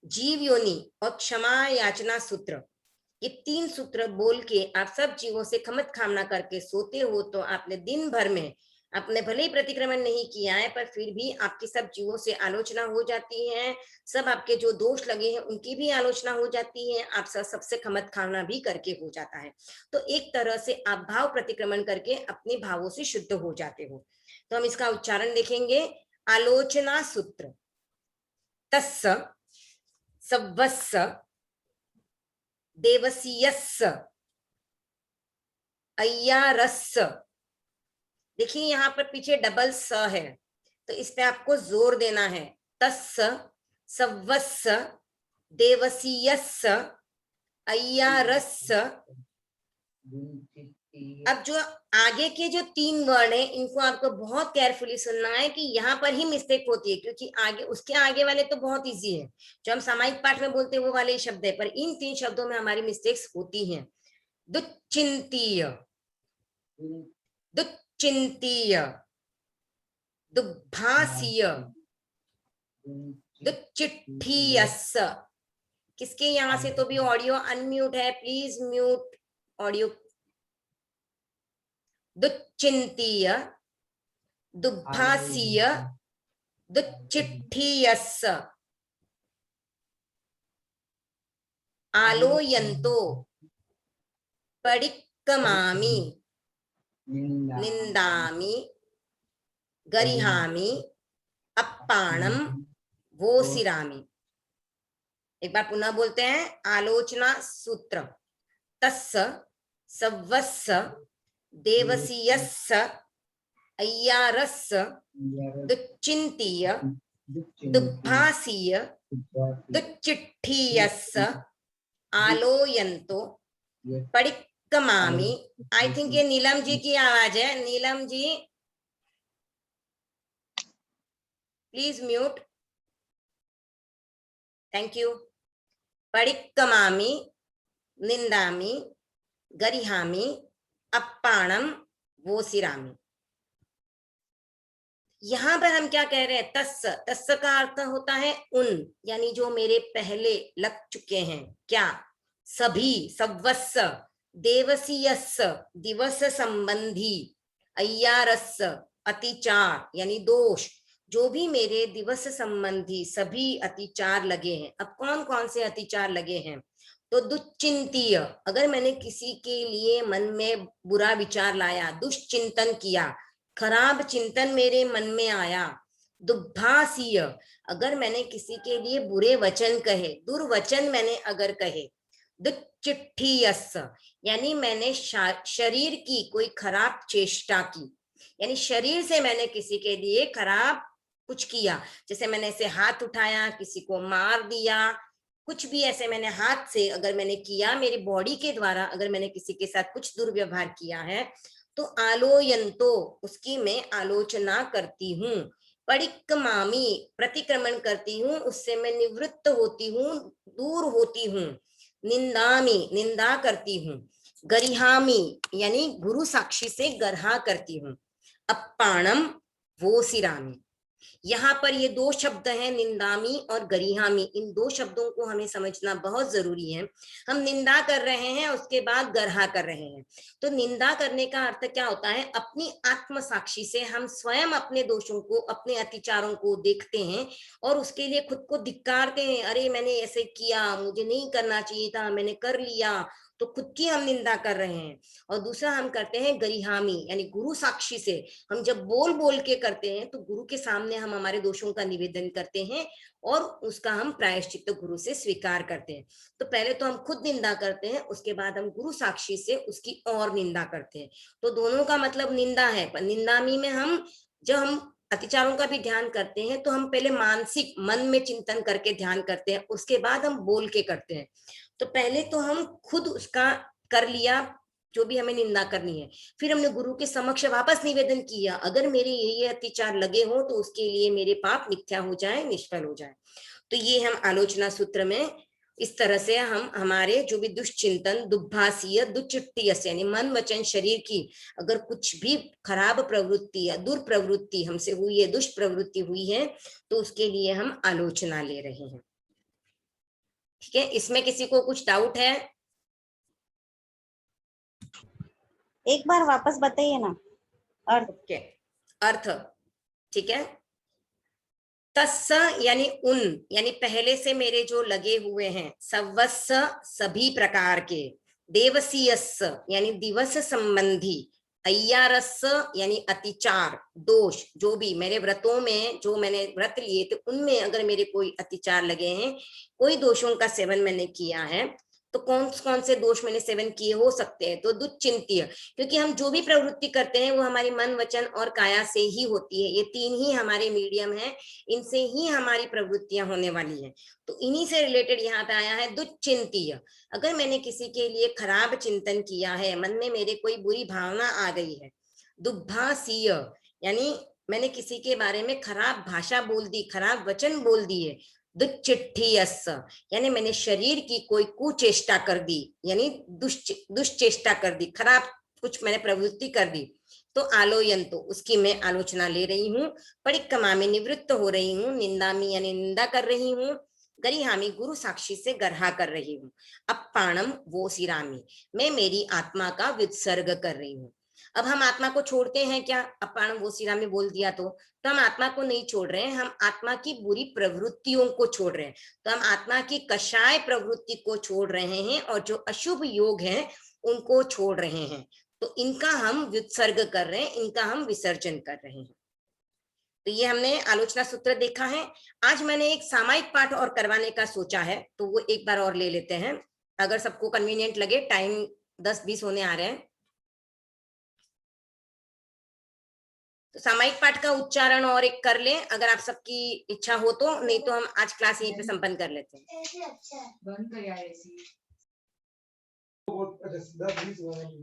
जीव योनि और क्षमा याचना सूत्र, ये 3 सूत्र बोल के आप सब जीवों से खमत खामना करके सोते हो, तो आपने दिन भर में, आपने भले ही प्रतिक्रमण नहीं किया है, पर फिर भी आपकी सब जीवों से आलोचना हो जाती है, सब आपके जो दोष लगे हैं उनकी भी आलोचना हो जाती है, आप सबसे खमत खाना भी करके हो जाता है। तो एक तरह से आप भाव प्रतिक्रमण करके अपने भावों से शुद्ध हो जाते हो। तो हम इसका उच्चारण देखेंगे। आलोचना सूत्र तस्स सव्वस्स देवसीयस्स अय्यारस्स। देखिए यहाँ पर पीछे डबल स है, तो इस पे आपको जोर देना है। तस्स सव्वस्स देवसीयस्स अय्यारस्स। अब जो आगे के जो 3 वर्ड हैं इनको आपको बहुत केयरफुली सुनना है कि यहाँ पर ही मिस्टेक होती है, क्योंकि आगे, उसके आगे वाले तो बहुत इजी है, जो हम सामायिक पाठ में बोलते हैं वो वाले शब्द है, पर इन 3 शब्दों में हमारी मिस्टेक्स होती हैं। दुश्चिंतीय, दुश्चिंतीय, दुभासीय, दुश्चिट्ठीयस्स। किसके यहाँ से तो भी ऑडियो अनम्यूट है, प्लीज म्यूट ऑडियो। दुश्चिंतीय, दुभासीय, दुश्चिट्ठीयस्स आलोयन्तो परिक्कमामि निंदामि गरिहामि अप्पाणम वोसिरामि। एक बार पुनः बोलते हैं। आलोचना सूत्र तस्स सव्वस्स देवसीयस्स अय्यारस्स दुश्चिंतीय दुभासीय दुश्चिट्ठीयस्स आलोयन्तो परिक्कमामि। आई थिंक ये नीलम जी की आवाज है। Neelam ji please mute, thank you. परिक्कमामि निंदामि गरिहामि अप्पाणम वोसिरामि। यहाँ पर हम क्या कह रहे हैं? तस्स, तस्स का अर्थ होता है उन, यानी जो मेरे पहले लग चुके हैं। क्या? सभी, सव्वस्स, देवसीयस्स दिवस संबंधी, अय्यारस्स अतिचार यानी दोष, जो भी मेरे दिवस संबंधी सभी अतिचार लगे हैं। अब कौन कौन से अतिचार लगे हैं? तो दुश्चिंतीय, अगर मैंने किसी के लिए मन में बुरा विचार लाया, दुष्चिंतन किया, खराब चिंतन मेरे मन में आया। दुर्भासीय, अगर मैंने किसी के लिए बुरे वचन कहे, दुर्वचन मैंने अगर कहे। दुश्चिट्ठीयस्स, यानी मैंने शरीर की कोई खराब चेष्टा की, यानी शरीर से मैंने किसी के लिए खराब कुछ किया, जैसे मैंने ऐसे हाथ उठाया, किसी को मार दिया, कुछ भी ऐसे मैंने हाथ से अगर मैंने किया, मेरी बॉडी के द्वारा अगर मैंने किसी के साथ कुछ दुर्व्यवहार किया है, तो आलोयन्तो, उसकी मैं आलोचना करती हूँ। परिक्कमामि, प्रतिक्रमण करती हूँ, उससे मैं निवृत्त होती हूँ, दूर होती हूँ। निंदामि, निंदा करती हूँ। गरिहामि, यानी गुरु साक्षी से गर्हा करती हूँ। अप्पाणम वोसिरामि, यहाँ पर ये 2 शब्द हैं, निंदामी और गरिहामी। इन 2 शब्दों को हमें समझना बहुत जरूरी है। हम निंदा कर रहे हैं, उसके बाद गर्हा कर रहे हैं। तो निंदा करने का अर्थ क्या होता है? अपनी आत्म साक्षी से हम स्वयं अपने दोषों को, अपने अतिचारों को देखते हैं और उसके लिए खुद को धिक्कारते हैं। अरे मैंने ऐसे किया, मुझे नहीं करना चाहिए था, मैंने कर लिया, तो खुद की हम निंदा कर रहे हैं। और दूसरा हम करते हैं गरिहामी, यानी गुरु साक्षी से हम जब बोल बोल के करते हैं, तो गुरु के सामने हम हमारे दोषों का निवेदन करते हैं और उसका हम प्रायश्चित्त गुरु से स्वीकार करते हैं। तो पहले तो हम खुद निंदा करते हैं, उसके बाद हम गुरु साक्षी से उसकी और निंदा करते हैं। तो दोनों का मतलब निंदा है। पर निंदामी में हम, जब हम अतिचारों का भी ध्यान करते हैं, तो हम पहले मानसिक मन में चिंतन करके ध्यान करते हैं, उसके बाद हम बोल के करते हैं। तो पहले तो हम खुद उसका कर लिया जो भी हमें निंदा करनी है, फिर हमने गुरु के समक्ष वापस निवेदन किया अगर मेरे ये अत्याचार लगे हो तो उसके लिए मेरे पाप मिथ्या हो जाए, निष्फल हो जाए। तो ये हम आलोचना सूत्र में इस तरह से हम हमारे जो भी दुष्चिंतन, दुर्भाषीय, दुच्चिट्टीयस यानी मन वचन शरीर की अगर कुछ भी खराब प्रवृत्ति या दुर्प्रवृत्ति हमसे हुई है, दुष्प्रवृत्ति हुई है, तो उसके लिए हम आलोचना ले रहे हैं। ठीक है, इसमें किसी को कुछ डाउट है? एक बार वापस बताइए ना अर्थ। ओके, अर्थ ठीक है। तस्स यानी उन, यानी पहले से मेरे जो लगे हुए हैं, सवस्स सभी प्रकार के, देवसीयस यानी दिवस संबंधी, अय्यारस यानी अतिचार, दोष जो भी मेरे व्रतों में जो मैंने व्रत लिए थे उनमें अगर मेरे कोई अतिचार लगे हैं, कोई दोषों का सेवन मैंने किया है, तो कौन कौन से दोष मैंने सेवन किए हो सकते हैं? तो दुश्चिंत्य, क्योंकि हम जो भी प्रवृत्ति करते हैं वो हमारी मन वचन और काया से ही होती है। ये तीन ही हमारे मीडियम है, इनसे ही हमारी प्रवृत्तियां होने वाली है। तो इन्हीं से रिलेटेड यहाँ पे आया है दुश्चिंत्य। अगर मैंने किसी के लिए खराब चिंतन किया है, मन में मेरे कोई बुरी भावना आ गई है। दुर्भाषीय यानी मैंने किसी के बारे में खराब भाषा बोल दी, खराब वचन बोल दिए। दुश्चिट्ठीयस यानी मैंने शरीर की कोई कुचेष्टा कर दी, यानी दुष्चेष्टा कर दी, खराब कुछ मैंने प्रवृत्ति कर दी। तो आलोयन, तो उसकी मैं आलोचना ले रही हूँ। परिक्रमा में निवृत्त हो रही हूँ। निंदामी यानी निंदा कर रही हूँ। गरिहामी गुरु साक्षी से गर्हा कर रही हूँ। अपाणम वो सिरामी, मैं मेरी आत्मा का विसर्ग कर रही हूँ। अब हम आत्मा को छोड़ते हैं क्या? अपाणम वो सिरामी बोल दिया तो हम आत्मा को नहीं छोड़ रहे हैं, हम आत्मा की बुरी प्रवृत्तियों को छोड़ रहे हैं। तो हम आत्मा की कषाय प्रवृत्ति को छोड़ रहे हैं और जो अशुभ योग है उनको छोड़ रहे हैं। तो इनका हम विसर्ग कर रहे हैं, इनका हम विसर्जन कर रहे हैं। तो ये हमने आलोचना सूत्र देखा है। आज मैंने एक सामायिक पाठ और करवाने का सोचा है, तो वो एक बार और ले लेते हैं अगर सबको कन्वीनियंट लगे। टाइम 10-20 होने आ रहे हैं। तो सामायिक पाठ का उच्चारण और एक कर लें अगर आप सबकी इच्छा हो तो, नहीं तो हम आज क्लास यहीं पे संपन्न कर लेते हैं।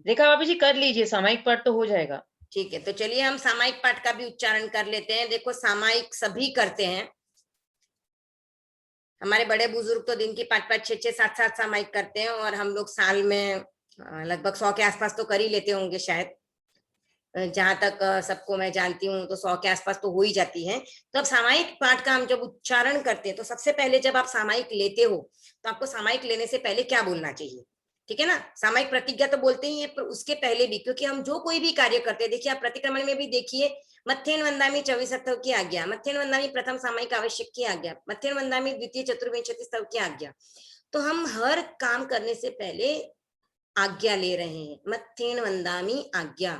रेखा भाभी जी कर लीजिए, सामायिक पाठ तो हो जाएगा। ठीक है, तो चलिए हम सामायिक पाठ का भी उच्चारण कर लेते हैं। देखो सामायिक सभी करते हैं, हमारे बड़े बुजुर्ग तो दिन की 5-5, 6-6, 7-7 सामायिक करते हैं और हम लोग साल में लगभग 100 के आसपास तो कर ही लेते होंगे शायद। जहां तक सबको मैं जानती हूँ तो 100 के आसपास तो हो ही जाती है। तो अब सामायिक पाठ का हम जब उच्चारण करते हैं तो सबसे पहले जब आप सामायिक लेते हो तो आपको सामायिक लेने से पहले क्या बोलना चाहिए? ठीक है ना, सामायिक प्रतिज्ञा तो बोलते ही है, पर उसके पहले भी, क्योंकि हम जो कोई भी कार्य करते हैं, देखिए आप प्रतिक्रमण में भी देखिए, मथ्येन वंदामि 24 स्तव की आज्ञा, मथ्येन वंदामि प्रथम सामायिक आवश्यक की आज्ञा, मथ्येन वंदामि द्वितीय चतुर्विंशति स्तव की आज्ञा। तो हम हर काम करने से पहले आज्ञा ले रहे हैं, मथ्येन वंदामि आज्ञा।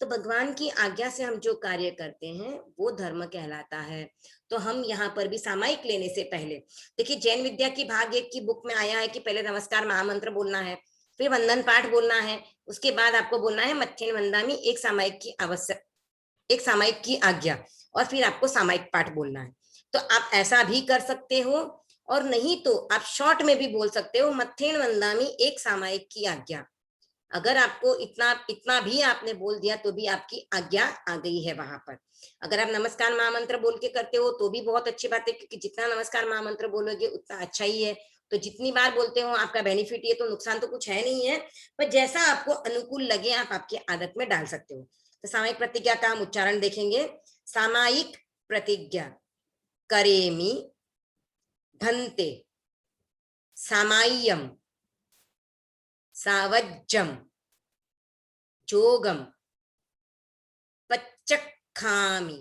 तो भगवान की आज्ञा से हम जो कार्य करते हैं वो धर्म कहलाता है। तो हम यहाँ पर भी सामायिक लेने से पहले देखिए, जैन विद्या की भाग 1 की बुक में आया है कि पहले नमस्कार महामंत्र बोलना है, फिर वंदन पाठ बोलना है, उसके बाद आपको बोलना है मथ्येन वंदामि, एक सामायिक की आज्ञा, और फिर आपको सामायिक पाठ बोलना है। तो आप ऐसा भी कर सकते हो, और नहीं तो आप शॉर्ट में भी बोल सकते हो मथ्येन वंदामि, एक सामायिक की आज्ञा। अगर आपको इतना भी आपने बोल दिया तो भी आपकी आज्ञा आ गई है वहां पर। अगर आप नमस्कार महामंत्र बोल के करते हो तो भी बहुत अच्छी बात है, क्योंकि जितना नमस्कार महामंत्र बोलोगे उतना अच्छा ही है। तो जितनी बार बोलते हो आपका बेनिफिट ही है, तो नुकसान तो कुछ है नहीं है, पर जैसा आपको अनुकूल लगे आप आपकी आदत में डाल सकते हो। तो सामायिक प्रतिज्ञा का हम उच्चारण देखेंगे। सामायिक प्रतिज्ञा, करेमि भन्ते सामाय्यम सावज्जम जोगम पच्चखामी।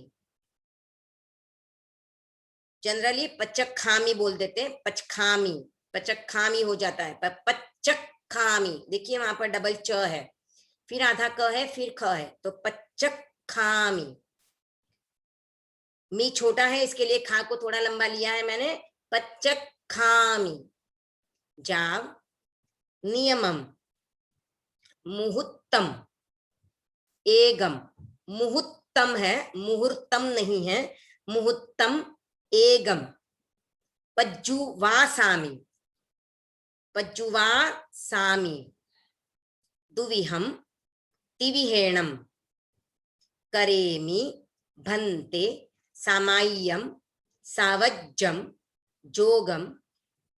जनरली पच्चखामी बोल देते हैं, पचखामी, पचखामी हो जाता है, पर पच्चखामी देखिए वहां पर डबल च है, फिर आधा क है, फिर ख है, तो पच्चखामी। मी छोटा है इसके लिए खा को थोड़ा लंबा लिया है मैंने, पच्चखामी। जाव नियमम मुहूर्तम एगम, मुहूर्तम है, मुहूर्तम नहीं है, मुहूर्तम एगम। पज्जुवासामि, पज्जुवा सामी दुविहम तिविहेणम करेमि भन्ते सामाय्यम सावज्जम जोगम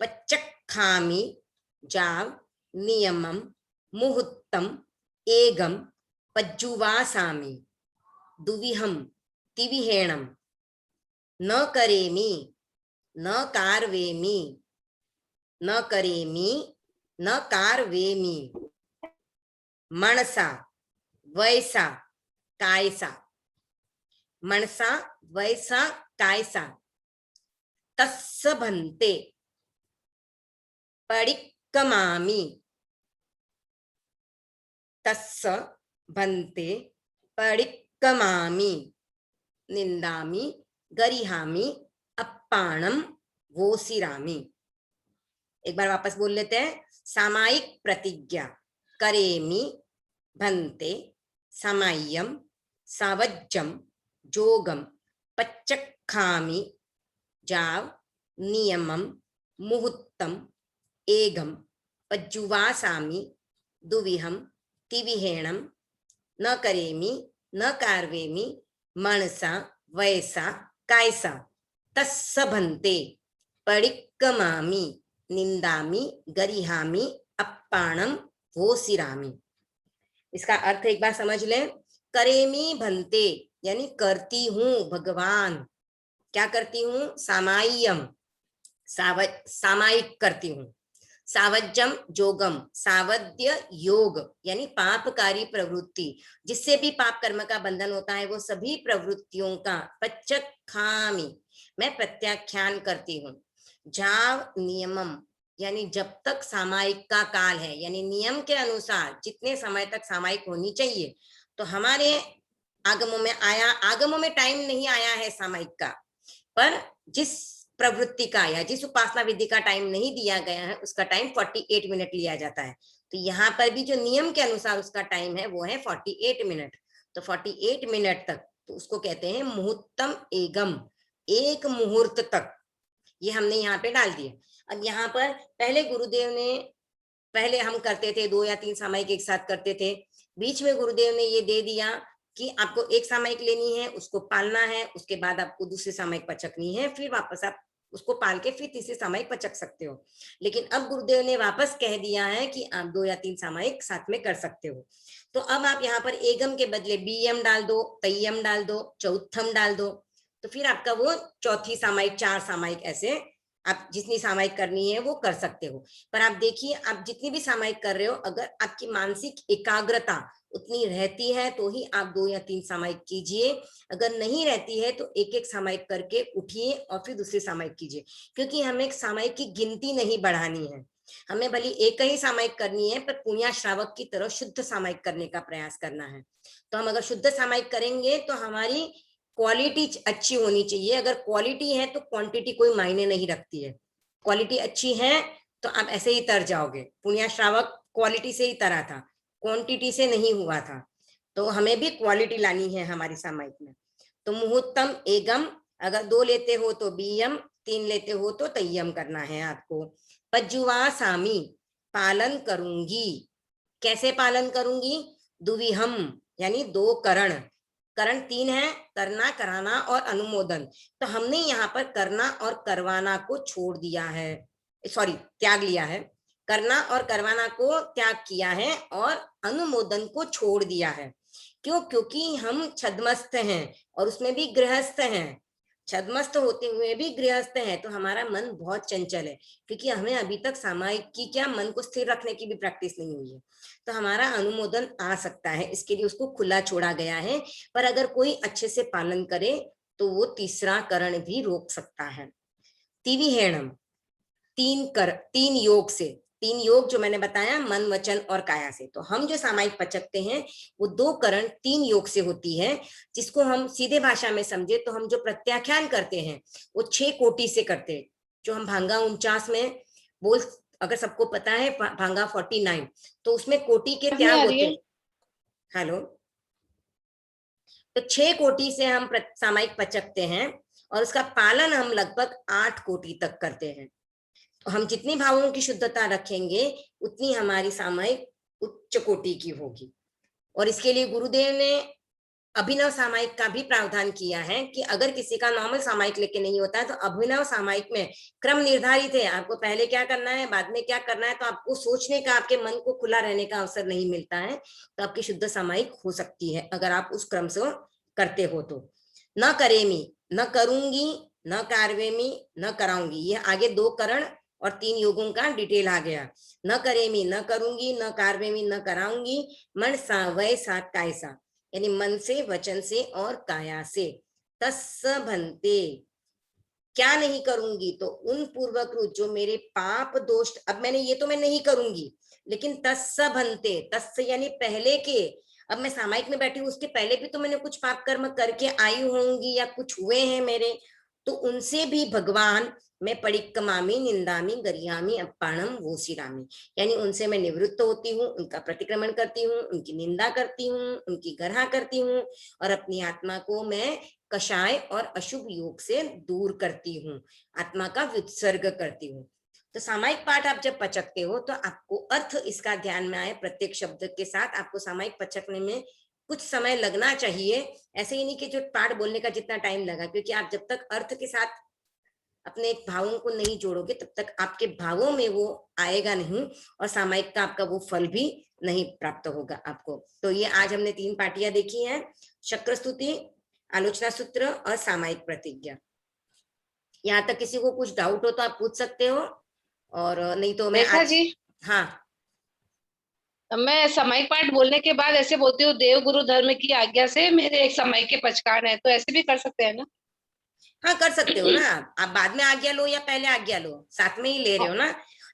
पच्चक्खामि जाव नियमम मुहूर्तम एगम पज्जुवासामि दुविहम तिविहेणम न करेमि न कारवेमि न करेमि न कारवेमि मनसा वैसा कायसा मनसा वैसा कायसा तस्स भन्ते परिक्कमामि तस्स भन्ते परिक्कमामि निंदामि गरिहामि अप्पाणम वोसिरामि। एक बार वापस बोल लेते हैं। सामायिक प्रतिज्ञा करेमि भन्ते सामाय्यम सावज्जम जोगम पच्चक्खामि जाव नियमम मुहूर्तम एगम पज्जुवासामि दुविहम तिविहेणम न करेमि न कारवेमि मनसा वैसा कायसा तस्स भन्ते परिक्कमामि निंदामि गरिहामि अप्पाणम वोसिरामि। इसका अर्थ एक बार समझ लें। करेमि भन्ते यानी करती हूं भगवान। क्या करती हूं? सामाय्यम सामायिक करती हूं। सावज्जम जोगम सावध्य योग यानी पापकारी प्रवृत्ति, जिससे भी पाप कर्म का बंधन होता है वो सभी प्रवृत्तियों का पच्चक्खामि मैं प्रत्याख्यान करती हूँ। जाव नियमम यानी जब तक सामायिक का काल है, यानी नियम के अनुसार जितने समय तक सामायिक होनी चाहिए, तो हमारे आगमों में टाइम नहीं आया है सामायिक का, पर जिस प्रवृत्ति का या जिस उपासना विधि का टाइम नहीं दिया गया है उसका टाइम 48 मिनट लिया जाता है। तो यहाँ पर भी जो नियम के अनुसार उसका टाइम है वो है 48 मिनट। तो 48 मिनट तक तो उसको कहते हैं मुहूर्तम एगम, एक मुहूर्त तक। ये हमने यहाँ पे डाल दिया। अब यहाँ पर पहले गुरुदेव ने, पहले हम करते थे 2 या 3 सामायिक एक साथ करते थे, बीच में गुरुदेव ने ये दे दिया कि आपको एक सामायिक लेनी है, उसको पालना है, उसके बाद आपको दूसरी सामायिक पचकनी है, फिर वापस आप उसको पाल के फिर तीसरी सामायिक पचक सकते हो। लेकिन अब गुरुदेव ने वापस कह दिया है कि आप 2 या 3 सामायिक साथ में कर सकते हो। तो अब आप यहाँ पर एगम के बदले बीएम डाल दो, तय्यम डाल दो, चौथम डाल दो, तो फिर आपका वो चौथी सामायिक, 4 सामायिक, ऐसे आप जितनी सामायिक करनी है वो कर सकते हो। पर आप देखिए, आप जितनी भी सामायिक कर रहे हो, अगर आपकी मानसिक एकाग्रता उतनी रहती है तो ही आप 2 या 3 सामायिक कीजिए। अगर नहीं रहती है तो एक एक सामायिक करके उठिए और फिर दूसरी सामायिक कीजिए, क्योंकि हमें एक सामायिक की गिनती नहीं बढ़ानी है। हमें भली एक ही सामायिक करनी है, पर पुण्य श्रावक की तरह शुद्ध सामायिक करने का प्रयास करना है। तो हम अगर शुद्ध सामायिक करेंगे तो हमारी क्वालिटी अच्छी होनी चाहिए। अगर क्वालिटी है तो क्वांटिटी कोई मायने नहीं रखती है। क्वालिटी अच्छी है तो आप ऐसे ही तर जाओगे। पुण्य श्रावक क्वालिटी से ही तरा था, क्वांटिटी से नहीं हुआ था। तो हमें भी क्वालिटी लानी है हमारी सामायिक में। तो मुहूर्तम एगम, अगर 2 लेते हो तो बीयम, 3 लेते हो तो तय्यम करना है आपको। पज्जुवा सामी, पालन करूंगी। कैसे पालन करूंगी? दुविहम यानी 2 करण 3 है, करना, कराना और अनुमोदन। तो हमने यहाँ पर करना और करवाना को छोड़ दिया है, सॉरी त्याग लिया है। करना और करवाना को त्याग किया है और अनुमोदन को छोड़ दिया है। क्यों? क्योंकि हम छद्मस्थ हैं और उसमें भी गृहस्थ हैं। छद्मस्थ होते हुए भी गृहस्थ हैं, तो हमारा मन बहुत चंचल है, क्योंकि हमें अभी तक सामायिक की क्या, मन को स्थिर रखने की भी प्रैक्टिस नहीं हुई है। तो हमारा अनुमोदन आ सकता है, इसके लिए उसको खुला छोड़ा गया है। पर अगर कोई अच्छे से पालन करे तो वो तीसरा करण भी रोक सकता है। तिविहेणम, 3 योग से, 3 योग जो मैंने बताया, मन, वचन और काया से। तो हम जो सामायिक पचकते हैं वो 2 करण 3 योग से होती है, जिसको हम सीधे भाषा में समझे तो हम जो प्रत्याख्यान करते हैं वो 6 कोटि से करते हैं। जो हम भांगा 49 में बोल, अगर सबको पता है भांगा 49, तो उसमें कोटि के त्याग होते हैं। हेलो, तो 6 कोटि से हम सामायिक पचकते हैं और उसका पालन हम लगभग 8 कोटि तक करते हैं। तो हम जितनी भावों की शुद्धता रखेंगे उतनी हमारी सामायिक उच्च कोटि की होगी। और इसके लिए गुरुदेव ने अभिनव सामायिक का भी प्रावधान किया है कि अगर किसी का नॉर्मल सामायिक लेके नहीं होता है तो अभिनव सामायिक में क्रम निर्धारित है, आपको पहले क्या करना है, बाद में क्या करना है, तो आपको सोचने का, आपके मन को खुला रहने का अवसर नहीं मिलता है, तो आपकी शुद्ध सामायिक हो सकती है अगर आप उस क्रम से करते हो तो। न करेमी, न करूंगी, न कार्वेमी, न कराऊंगी, ये आगे 2 करण और 3 योगों का डिटेल आ गया। न करेमी, न करूंगी, न कार्वेमी, न कराऊंगी, मन सा वै सा कायसा, यानी मन से, वचन से और काया से। तस्स भन्ते, क्या नहीं करूंगी, तो उन पूर्वकृत जो मेरे पाप दोष, अब मैंने ये तो मैं नहीं करूंगी, लेकिन तस्स भन्ते, तस्स यानी पहले के, अब मैं सामायिक में बैठी हूँ, उसके पहले भी तो मैंने कुछ पाप कर्म करके आई होंगी या कुछ हुए हैं मेरे, तो उनसे भी भगवान मैं परिक्कमामी, निंदामी, गरियामी, अपाणम, वोसिरामी, यानी उनसे मैं निवृत्त होती हूँ, उनका प्रतिक्रमण करती हूँ, उनकी निंदा करती हूँ, उनकी गर्हा करती हूँ, और अपनी आत्मा को मैं कषाय और अशुभ योग से दूर करती हूँ, आत्मा का विसर्ग करती हूँ। तो सामायिक पाठ आप जब पचकते हो तो आपको अर्थ इसका ध्यान में आए, प्रत्येक शब्द के साथ आपको सामायिक पचकने में कुछ समय लगना चाहिए। ऐसे ही नहीं कि जो पाठ बोलने का जितना टाइम लगा, क्योंकि आप जब तक अर्थ के साथ अपने भावों को नहीं जोड़ोगे तब तक आपके भावों में वो आएगा नहीं, और सामायिक का आपका वो फल भी नहीं प्राप्त होगा आपको। तो ये आज हमने 3 पाटियां देखी हैं, शक्र स्तुति, आलोचना सूत्र और सामायिक प्रतिज्ञा। यहाँ तक किसी को कुछ डाउट हो तो आप पूछ सकते हो, और नहीं तो मैं रेखा जी, हाँ, मैं सामायिक पाठ बोलने के बाद ऐसे बोलती हूँ, देव गुरु धर्म की आज्ञा से मेरे एक सामायिक के पचकान है, तो ऐसे भी कर सकते हैं ना? हाँ कर सकते हो ना, आप बाद में आज्ञा लो या पहले आज्ञा लो, साथ में ही ले रहे हो ना।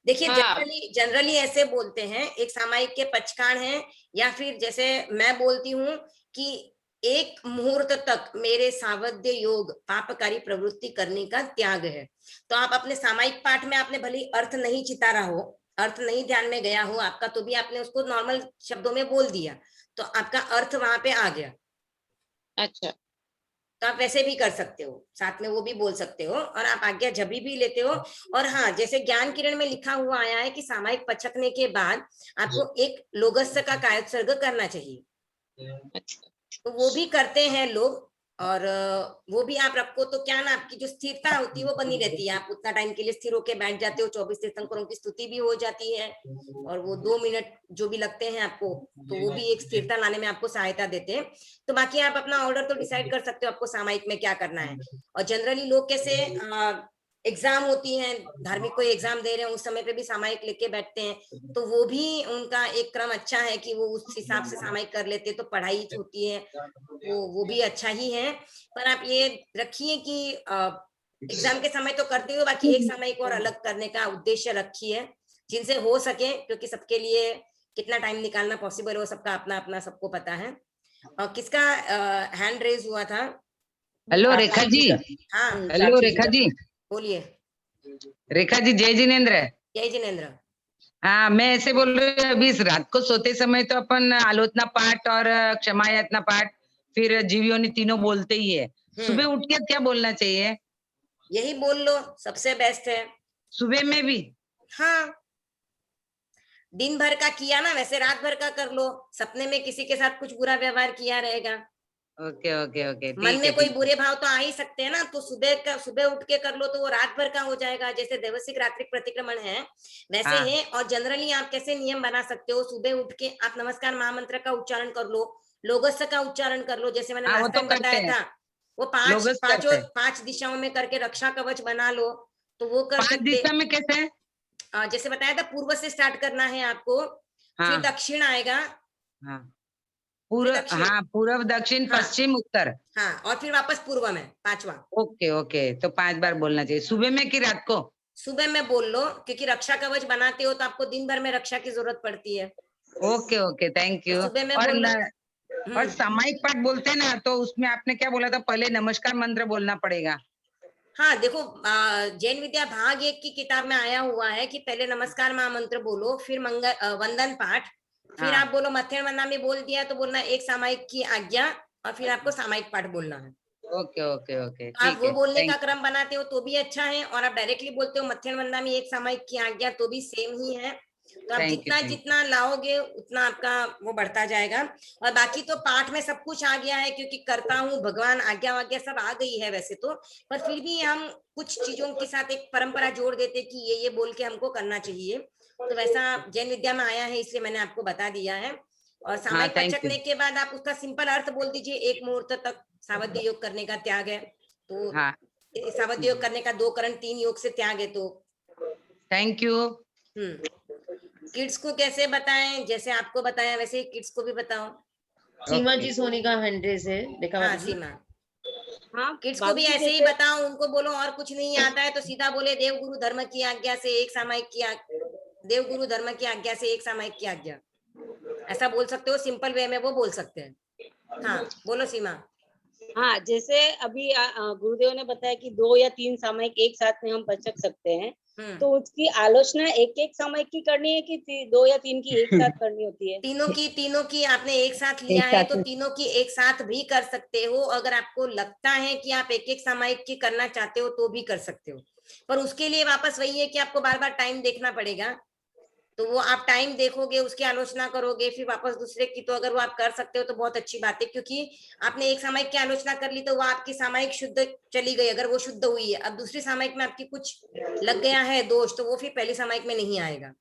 देखिए हाँ। जनरली ऐसे बोलते हैं, एक सामायिक के पचकान है, या फिर जैसे मैं बोलती हूँ कि 1 मुहूर्त तक मेरे सावध्य योग पापकारी प्रवृत्ति करने का त्याग है। तो आप अपने सामायिक पाठ में आपने भले अर्थ नहीं चितारा हो, अर्थ नहीं ध्यान में गया हो आपका, तो भी आपने उसको नॉर्मल शब्दों में बोल दिया, तो आपका अर्थ वहां पे आ गया। अच्छा, तो आप वैसे भी कर सकते हो, साथ में वो भी बोल सकते हो, और आप आज्ञा जब भी लेते हो। और हाँ, जैसे ज्ञान किरण में लिखा हुआ आया है कि सामायिक पचकने के बाद आपको एक लोगस्य का कायोत्सर्ग करना चाहिए, तो वो भी करते हैं लोग, और वो भी आप रखो तो क्या ना, आपकी जो स्थिरता होती है वो बनी रहती है, आप उतना टाइम के लिए स्थिर होके बैठ जाते हो, 24 तीर्थंकरों की स्तुति भी हो जाती है, और वो 2 मिनट जो भी लगते हैं आपको, तो वो भी एक स्थिरता लाने में आपको सहायता देते हैं। तो बाकी आप अपना ऑर्डर तो डिसाइड कर सकते हो आपको सामायिक में क्या करना है। और जनरली लोग कैसे एग्जाम होती है, धार्मिक कोई एग्जाम दे रहे हैं, उस समय पे भी सामायिक लेके बैठते हैं, तो वो भी उनका एक क्रम अच्छा है कि वो उस हिसाब से सामायिक कर लेते हैं, तो पढ़ाई होती है, वो भी अच्छा ही है। पर आप ये रखिए कि एग्जाम के समय तो करते हो, बाकी एक सामायिक और अलग करने का उद्देश्य रखिए, जिनसे हो सके, क्योंकि सबके लिए कितना टाइम निकालना पॉसिबल हो, सबका अपना अपना सबको पता है। और किसका हैंड रेज हुआ था? हेलो रेखा जी। हाँ हेलो रेखा जी, बोलिए। रेखा जी, जय जिनेन्द्र। जय जिनेन्द्र। हाँ, मैं ऐसे बोल रही हूँ, अभी इस रात को सोते समय तो अपन आलोचना पाठ और क्षमा यातना पाठ, फिर जीवयोनि तीनों बोलते ही है। सुबह उठ के क्या बोलना चाहिए? यही बोल लो, सबसे बेस्ट है। सुबह में भी? हाँ, दिन भर का किया ना, वैसे रात भर का कर लो। सपने में किसी के साथ कुछ बुरा व्यवहार किया रहेगा, ओके ओके ओके, मन में कोई बुरे भाव तो आ ही सकते हैं ना, तो सुबह उठ के कर लो तो वो रात भर का हो जाएगा। जैसे देवसिक रात्रिक प्रतिक्रमण है वैसे है। और जनरली आप कैसे नियम बना सकते हो, सुबह उठ के आप नमस्कार महामंत्र का उच्चारण कर लो, लोगस्य का उच्चारण कर लो, जैसे मैंने लास्ट टाइम बताया था, वो 5 दिशाओं में करके रक्षा कवच बना लो, तो वो कर 5 दिशा में कैसे है? जैसे बताया था, पूर्व से स्टार्ट करना है आपको, फिर दक्षिण आएगा, पूर्व दक्षिण पश्चिम उत्तर, हाँ, और फिर वापस पूर्व में 5वां। ओके ओके, तो 5 बार बोलना चाहिए। सुबह में कि रात को? सुबह में बोल लो, क्योंकि रक्षा कवच बनाते हो तो आपको दिन भर में रक्षा की जरूरत पड़ती है। Okay okay, thank you. सुबह में बोल लो। और सामायिक पाठ बोलते हैं ना, तो उसमें आपने क्या बोला था, पहले नमस्कार मंत्र बोलना पड़ेगा? हाँ देखो, जैन विद्या भाग 1 की किताब में आया हुआ है कि पहले नमस्कार महामंत्र बोलो, फिर वंदन पाठ, फिर आप बोलो मथेण वंदना में बोल दिया तो बोलना एक सामायिक की आज्ञा, और फिर आपको सामायिक पाठ बोलना है। ओके ओके ओके आप ठीक वो है, बोलने का thank क्रम बनाते हो तो भी अच्छा है, और आप डायरेक्टली बोलते हो मध्यम वंदा में एक सामयिक की आज्ञा तो भी सेम ही है। तो आप Thank you, जितना thank you. जितना लाओगे उतना आपका वो बढ़ता जाएगा। और बाकी तो पाठ में सब कुछ आ गया है, क्योंकि करता हूँ, भगवान, आज्ञा वाज्ञा सब आ गई है वैसे तो, पर फिर भी हम कुछ चीजों के साथ एक परंपरा जोड़ देते कि ये बोल के हमको करना चाहिए। तो वैसा जैन विद्या में आया है, इसलिए मैंने आपको बता दिया है। और सामयिक thank you. पचकने के बाद आप उसका सिंपल अर्थ बोल दीजिए, एक मुहूर्त तक सावध्य योग करने का त्याग है। तो हाँ, सावध्य योग करने का 2 करण 3 योग से त्याग है। तो थैंक यू। किड्स को कैसे बताएं, जैसे आपको बताया वैसे ही किड्स को भी बताओ। सीमा जी सोनिका 100 से देखा हाँ भाभी जी। सीमा, हाँ किड्स को भाभी भी जी ऐसे ही जैसे बताओ, उनको बोलो और कुछ नहीं आता है तो सीधा बोले देव गुरु धर्म की आज्ञा से एक सामायिक की देव गुरु धर्म की आज्ञा से एक सामायिक की आज्ञा, ऐसा बोल सकते हो, सिंपल वे में वो बोल सकते हैं। हाँ बोलो सीमा। हाँ जैसे अभी गुरुदेव ने बताया कि 2 या 3 सामयिक एक साथ में हम पचक सकते हैं, तो उसकी आलोचना एक एक सामयिक की करनी है कि 2 या 3 की एक साथ करनी होती है? तीनों की आपने एक साथ लिया है तो तीनों की एक साथ भी कर सकते हो। अगर आपको लगता है कि आप एक एक सामयिक की करना चाहते हो तो भी कर सकते हो, पर उसके लिए वापस वही है कि आपको बार बार टाइम देखना पड़ेगा। तो वो आप टाइम देखोगे, उसकी आलोचना करोगे, फिर वापस दूसरे की। तो अगर वो आप कर सकते हो तो बहुत अच्छी बात है, क्योंकि आपने एक सामयिक की आलोचना कर ली तो वो आपकी सामयिक शुद्ध चली गई, अगर वो शुद्ध हुई है। अब दूसरी सामयिक में आपकी कुछ लग गया है दोष, तो वो फिर पहली सामयिक में नहीं आएगा।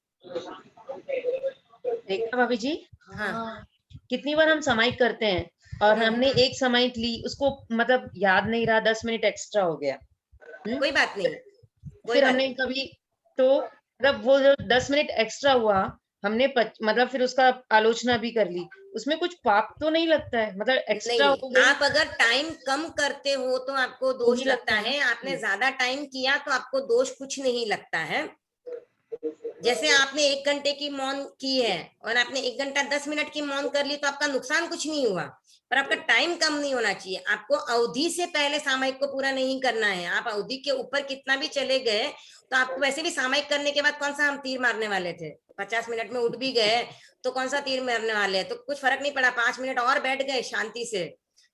देखा भाभी जी, हाँ कितनी बार हम सामयिक करते हैं और हमने एक सामयिक ली, उसको मतलब याद नहीं रहा, 10 मिनट एक्स्ट्रा हो गया। कोई बात नहीं, फिर हमने कभी तो मतलब वो जो 10 मिनट एक्स्ट्रा हुआ, हमने मतलब फिर उसका आलोचना भी कर ली, उसमें कुछ पाप तो नहीं लगता है, मतलब एक्स्ट्रा हो नहीं, गई। आप अगर टाइम कम करते हो तो आपको दोष लगता है, आपने ज्यादा टाइम किया तो आपको दोष कुछ नहीं लगता है। जैसे आपने 1 घंटे की मौन की है और आपने 1 घंटा 10 मिनट की मौन कर ली, तो आपका नुकसान कुछ नहीं हुआ, पर आपका टाइम कम नहीं होना चाहिए। आपको अवधि से पहले सामयिक को पूरा नहीं करना है। आप अवधि के ऊपर कितना भी चले गए तो आपको वैसे भी सामयिक करने के बाद कौन सा हम तीर मारने वाले थे, 50 मिनट में उठ भी गए तो कौन सा तीर मारने वाले हैं, तो कुछ फर्क नहीं पड़ा। 5 मिनट और बैठ गए शांति से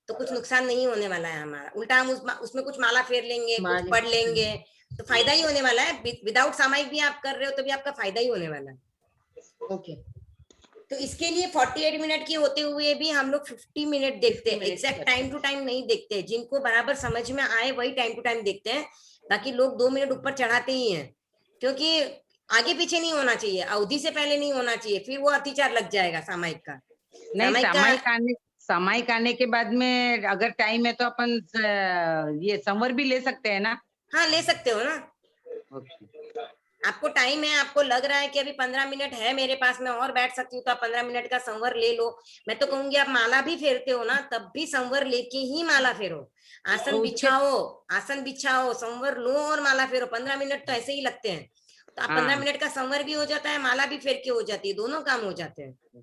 तो कुछ नुकसान नहीं होने वाला है हमारा। उल्टा हम उसमें कुछ माला फेर लेंगे, कुछ पढ़ लेंगे, तो फायदा ही होने वाला है। विदाउट सामयिक भी आप कर रहे हो तो भी आपका फायदा ही होने वाला है। ओके, तो इसके लिए 48 मिनट की होते हुए भी हम लोग 50 मिनट देखते हैं, एग्जैक्ट टाइम टू टाइम नहीं देखते हैं। जिनको बराबर समझ में आए वही टाइम टू टाइम देखते हैं, बाकी लोग 2 मिनट ऊपर चढ़ाते ही हैं, क्योंकि आगे पीछे नहीं होना चाहिए, अवधि से पहले नहीं होना चाहिए, फिर वो अतिचार लग जाएगा सामयिक का। नहीं, सामयिक आने के बाद में अगर टाइम है तो अपन ये संवर भी ले सकते हैं ना? हाँ ले सकते हो ना। आपको टाइम है, आपको लग रहा है कि अभी 15 मिनट है मेरे पास में और बैठ सकती हूँ, तो आप 15 मिनट का संवर ले लो। मैं तो कहूंगी आप माला भी फेरते हो ना, तब भी संवर लेके ही माला फेरो। आसन बिछाओ, संवर लो और माला फेरो। 15 मिनट तो ऐसे ही लगते हैं, तो आप 15 मिनट का संवर भी हो जाता है, माला भी फेर के हो जाती है, दोनों काम हो जाते हैं।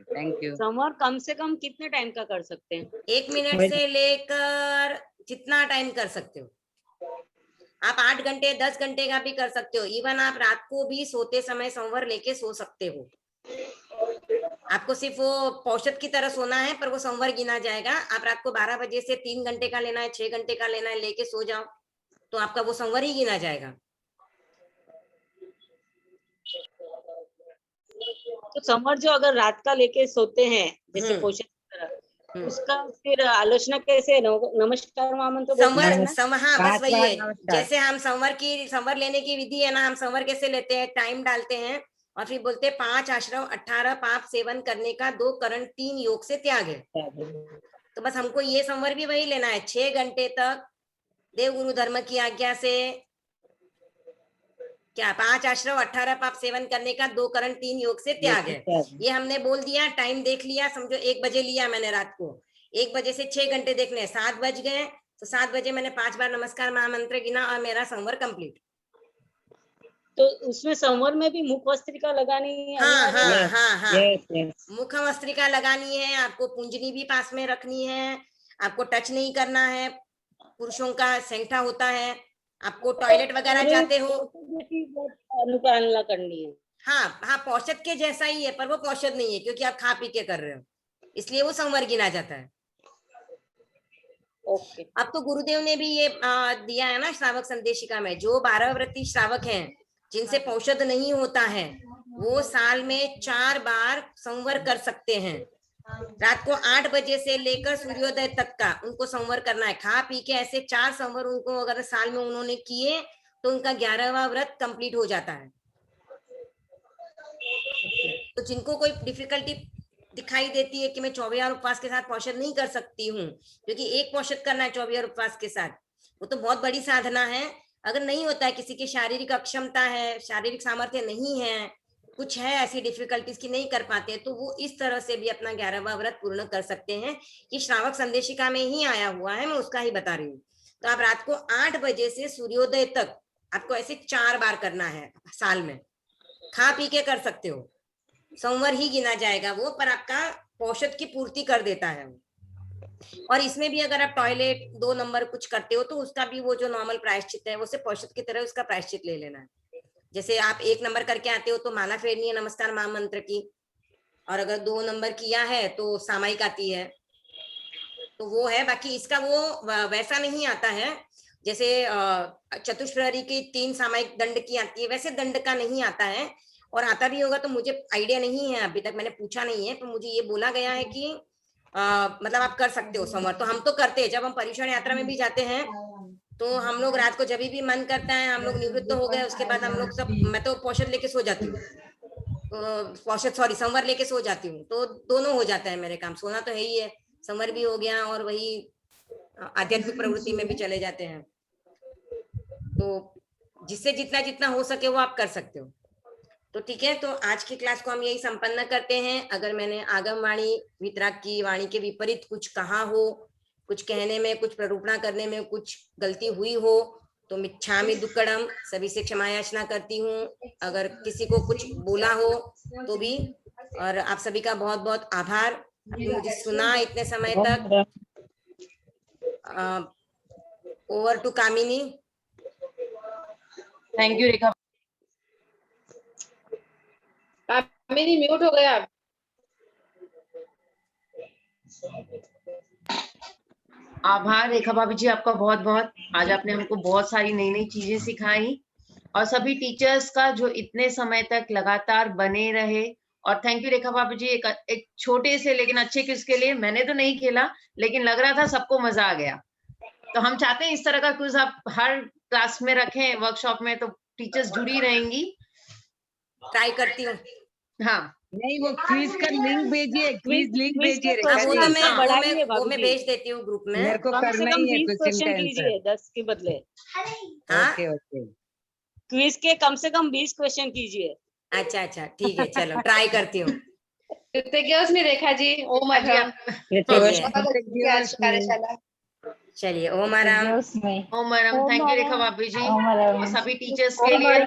Thank you. संवर कम से कम कितने टाइम का कर सकते हैं? 1 मिनट से लेकर जितना टाइम कर सकते हो आप। 8 घंटे 10 घंटे का भी कर सकते हो। इवन आप रात को भी सोते समय संवर लेके सो सकते हो। आपको सिर्फ वो पौषध की तरह सोना है, पर वो संवर गिना जाएगा। आप रात को 12 बजे से 3 घंटे का लेना है, 6 घंटे का लेना है, लेके सो जाओ तो आपका वो संवर ही गिना जाएगा। तो संवर जो अगर रात का लेके सोते हैं जैसे पौषध की तरह, उसका फिर आलोचना कैसे? नमस्कार महामंत्र संवर, हाँ बस वही है। जैसे हम संवर लेने की विधि है ना, हम संवर कैसे लेते हैं, टाइम डालते हैं और फिर बोलते हैं 5 आश्रम 18 पाप सेवन करने का 2 करण 3 योग से त्याग है। तो बस हमको ये संवर भी वही लेना है, 6 घंटे तक देव गुरु धर्म की आज्ञा से क्या 5 आश्रम 18 पाप सेवन करने का 2 करण 3 योग से त्याग है। ये हमने बोल दिया, टाइम देख लिया, समझो 1 बजे लिया मैंने रात को, 1 बजे से 6 घंटे देखने, 7 बज गए तो 7 बजे मैंने 5 बार नमस्कार महामंत्र गिना और मेरा संवर कंप्लीट। तो उसमें संवर में भी मुख वस्त्रिका लगानी है? हाँ। मुख वस्त्रिका लगानी है, आपको पुंजनी भी पास में रखनी है, आपको टच नहीं करना है। पुरुषों का सेंटा होता है, आपको टॉयलेट वगैरह जाते हो अनुपालना करनी है। हाँ, पौषध के जैसा ही है, पर वो पौषध नहीं है क्योंकि आप खा पी के कर रहे हो, इसलिए वो संवर गिना जाता है। ओके। अब तो गुरुदेव ने भी ये दिया है ना श्रावक संदेशिका में, जो 12 व्रती श्रावक हैं जिनसे पौषध नहीं होता है वो साल में 4 बार संवर कर सकते हैं। रात को 8 बजे से लेकर सूर्योदय तक का उनको संवर करना है। खा पी के ऐसे 4 संवर उनको अगर साल में उन्होंने किए तो उनका 11वां व्रत कंप्लीट हो जाता है। तो जिनको कोई डिफिकल्टी दिखाई देती है कि मैं 24 उपवास के साथ पौषध नहीं कर सकती हूँ, क्योंकि एक पौषध करना है 24 उपवास के साथ, वो तो बहुत बड़ी साधना है। अगर नहीं होता है, किसी की शारीरिक अक्षमता है, शारीरिक सामर्थ्य नहीं है, कुछ है ऐसी डिफिकल्टीज की नहीं कर पाते, तो वो इस तरह से भी अपना 11वां व्रत पूर्ण कर सकते हैं। ये श्रावक संदेशिका में ही आया हुआ है, मैं उसका ही बता रही हूँ। तो आप रात को 8 बजे से सूर्योदय तक आपको ऐसे 4 बार करना है साल में। खा पी के कर सकते हो, संवर ही गिना जाएगा वो, पर आपका पौषध की पूर्ति कर देता है। और इसमें भी अगर आप टॉयलेट 2 नंबर कुछ करते हो तो उसका भी वो जो नॉर्मल प्रायश्चित है वो से पौषध की तरह उसका प्रायश्चित ले लेना है। जैसे आप 1 नंबर करके आते हो तो माला फेरनी है नमस्कार महामंत्र की, और अगर 2 नंबर किया है तो सामायिक आती है, तो वो है। बाकी इसका वो वैसा नहीं आता है जैसे चतुष्प्रहरी की 3 सामायिक दंड की आती है, वैसे दंड का नहीं आता है। और आता भी होगा तो मुझे आइडिया नहीं है, अभी तक मैंने पूछा नहीं है, तो मुझे ये बोला गया है कि मतलब आप कर सकते हो संवर। तो हम तो करते हैं, जब हम पर्युषण यात्रा में भी जाते हैं तो हम लोग रात को जब भी मन करता है, हम लोग निवृत्त हो गए उसके बाद हम लोग सब, मैं तो पौषध लेके सो जाती हूँ, पौषध सॉरी संवर लेके सो जाती हूँ, तो दोनों हो जाता है मेरे काम। सोना तो है ही है, संवर भी हो गया और वही आध्यात्मिक प्रवृत्ति में भी चले जाते हैं। तो जिससे जितना जितना हो सके वो आप कर सकते हो। तो ठीक है, तो आज की क्लास को हम यही संपन्न करते हैं। अगर मैंने आगम वाणी वितराग की वाणी के विपरीत कुछ कहा हो, कुछ कहने में, कुछ प्ररूपणा करने में कुछ गलती हुई हो तो मिच्छामि दुक्कडम, सभी से क्षमा याचना करती हूँ। अगर किसी को कुछ बोला हो तो भी, और आप सभी का बहुत बहुत आभार, आपने मुझे सुना इतने समय तक। Over to Kamini. Thank you Rekha. Kamini mute हो गया आप। आभार रेखा भाभी जी आपका बहुत बहुत। आज आपने हमको बहुत सारी नई नई चीजें सिखाई, और सभी टीचर्स का जो इतने समय तक लगातार बने रहे। और थैंक यू रेखा भाभी जी, एक छोटे से लेकिन अच्छे क्विज के लिए। मैंने तो नहीं खेला लेकिन लग रहा था सबको मजा आ गया। तो हम चाहते हैं इस तरह का क्विज आप हर क्लास में रखें, वर्कशॉप में, तो टीचर्स जुड़ी रहेंगी। ट्राई करती हूँ। हाँ, नहीं वो क्विज का लिंक भेजिए, क्विज लिंक भेजिए वो तो बढ़ाइए वो मैं भेज देती हूँ ग्रुप में। मेरे को कम से करना कम ही है 20 क्वेश्चन का क्वेश्चन आंसर। कीजिए 10 के बदले। हाँ? ओके। क्विज के कम से कम 20 क्वेश्चन कीजिए। अच्छा ठीक है, चलो ट्राई करती हूँ। कृतज्ञोस्मि रेखा जी। ओम हाँ जी, अरहम। चलिए आज कार्यशाला। ओम आराम। ओम अरहम। थैंक यू रेखा भाभी जी, ओम अरहम। और सभी टीचर्स के लिए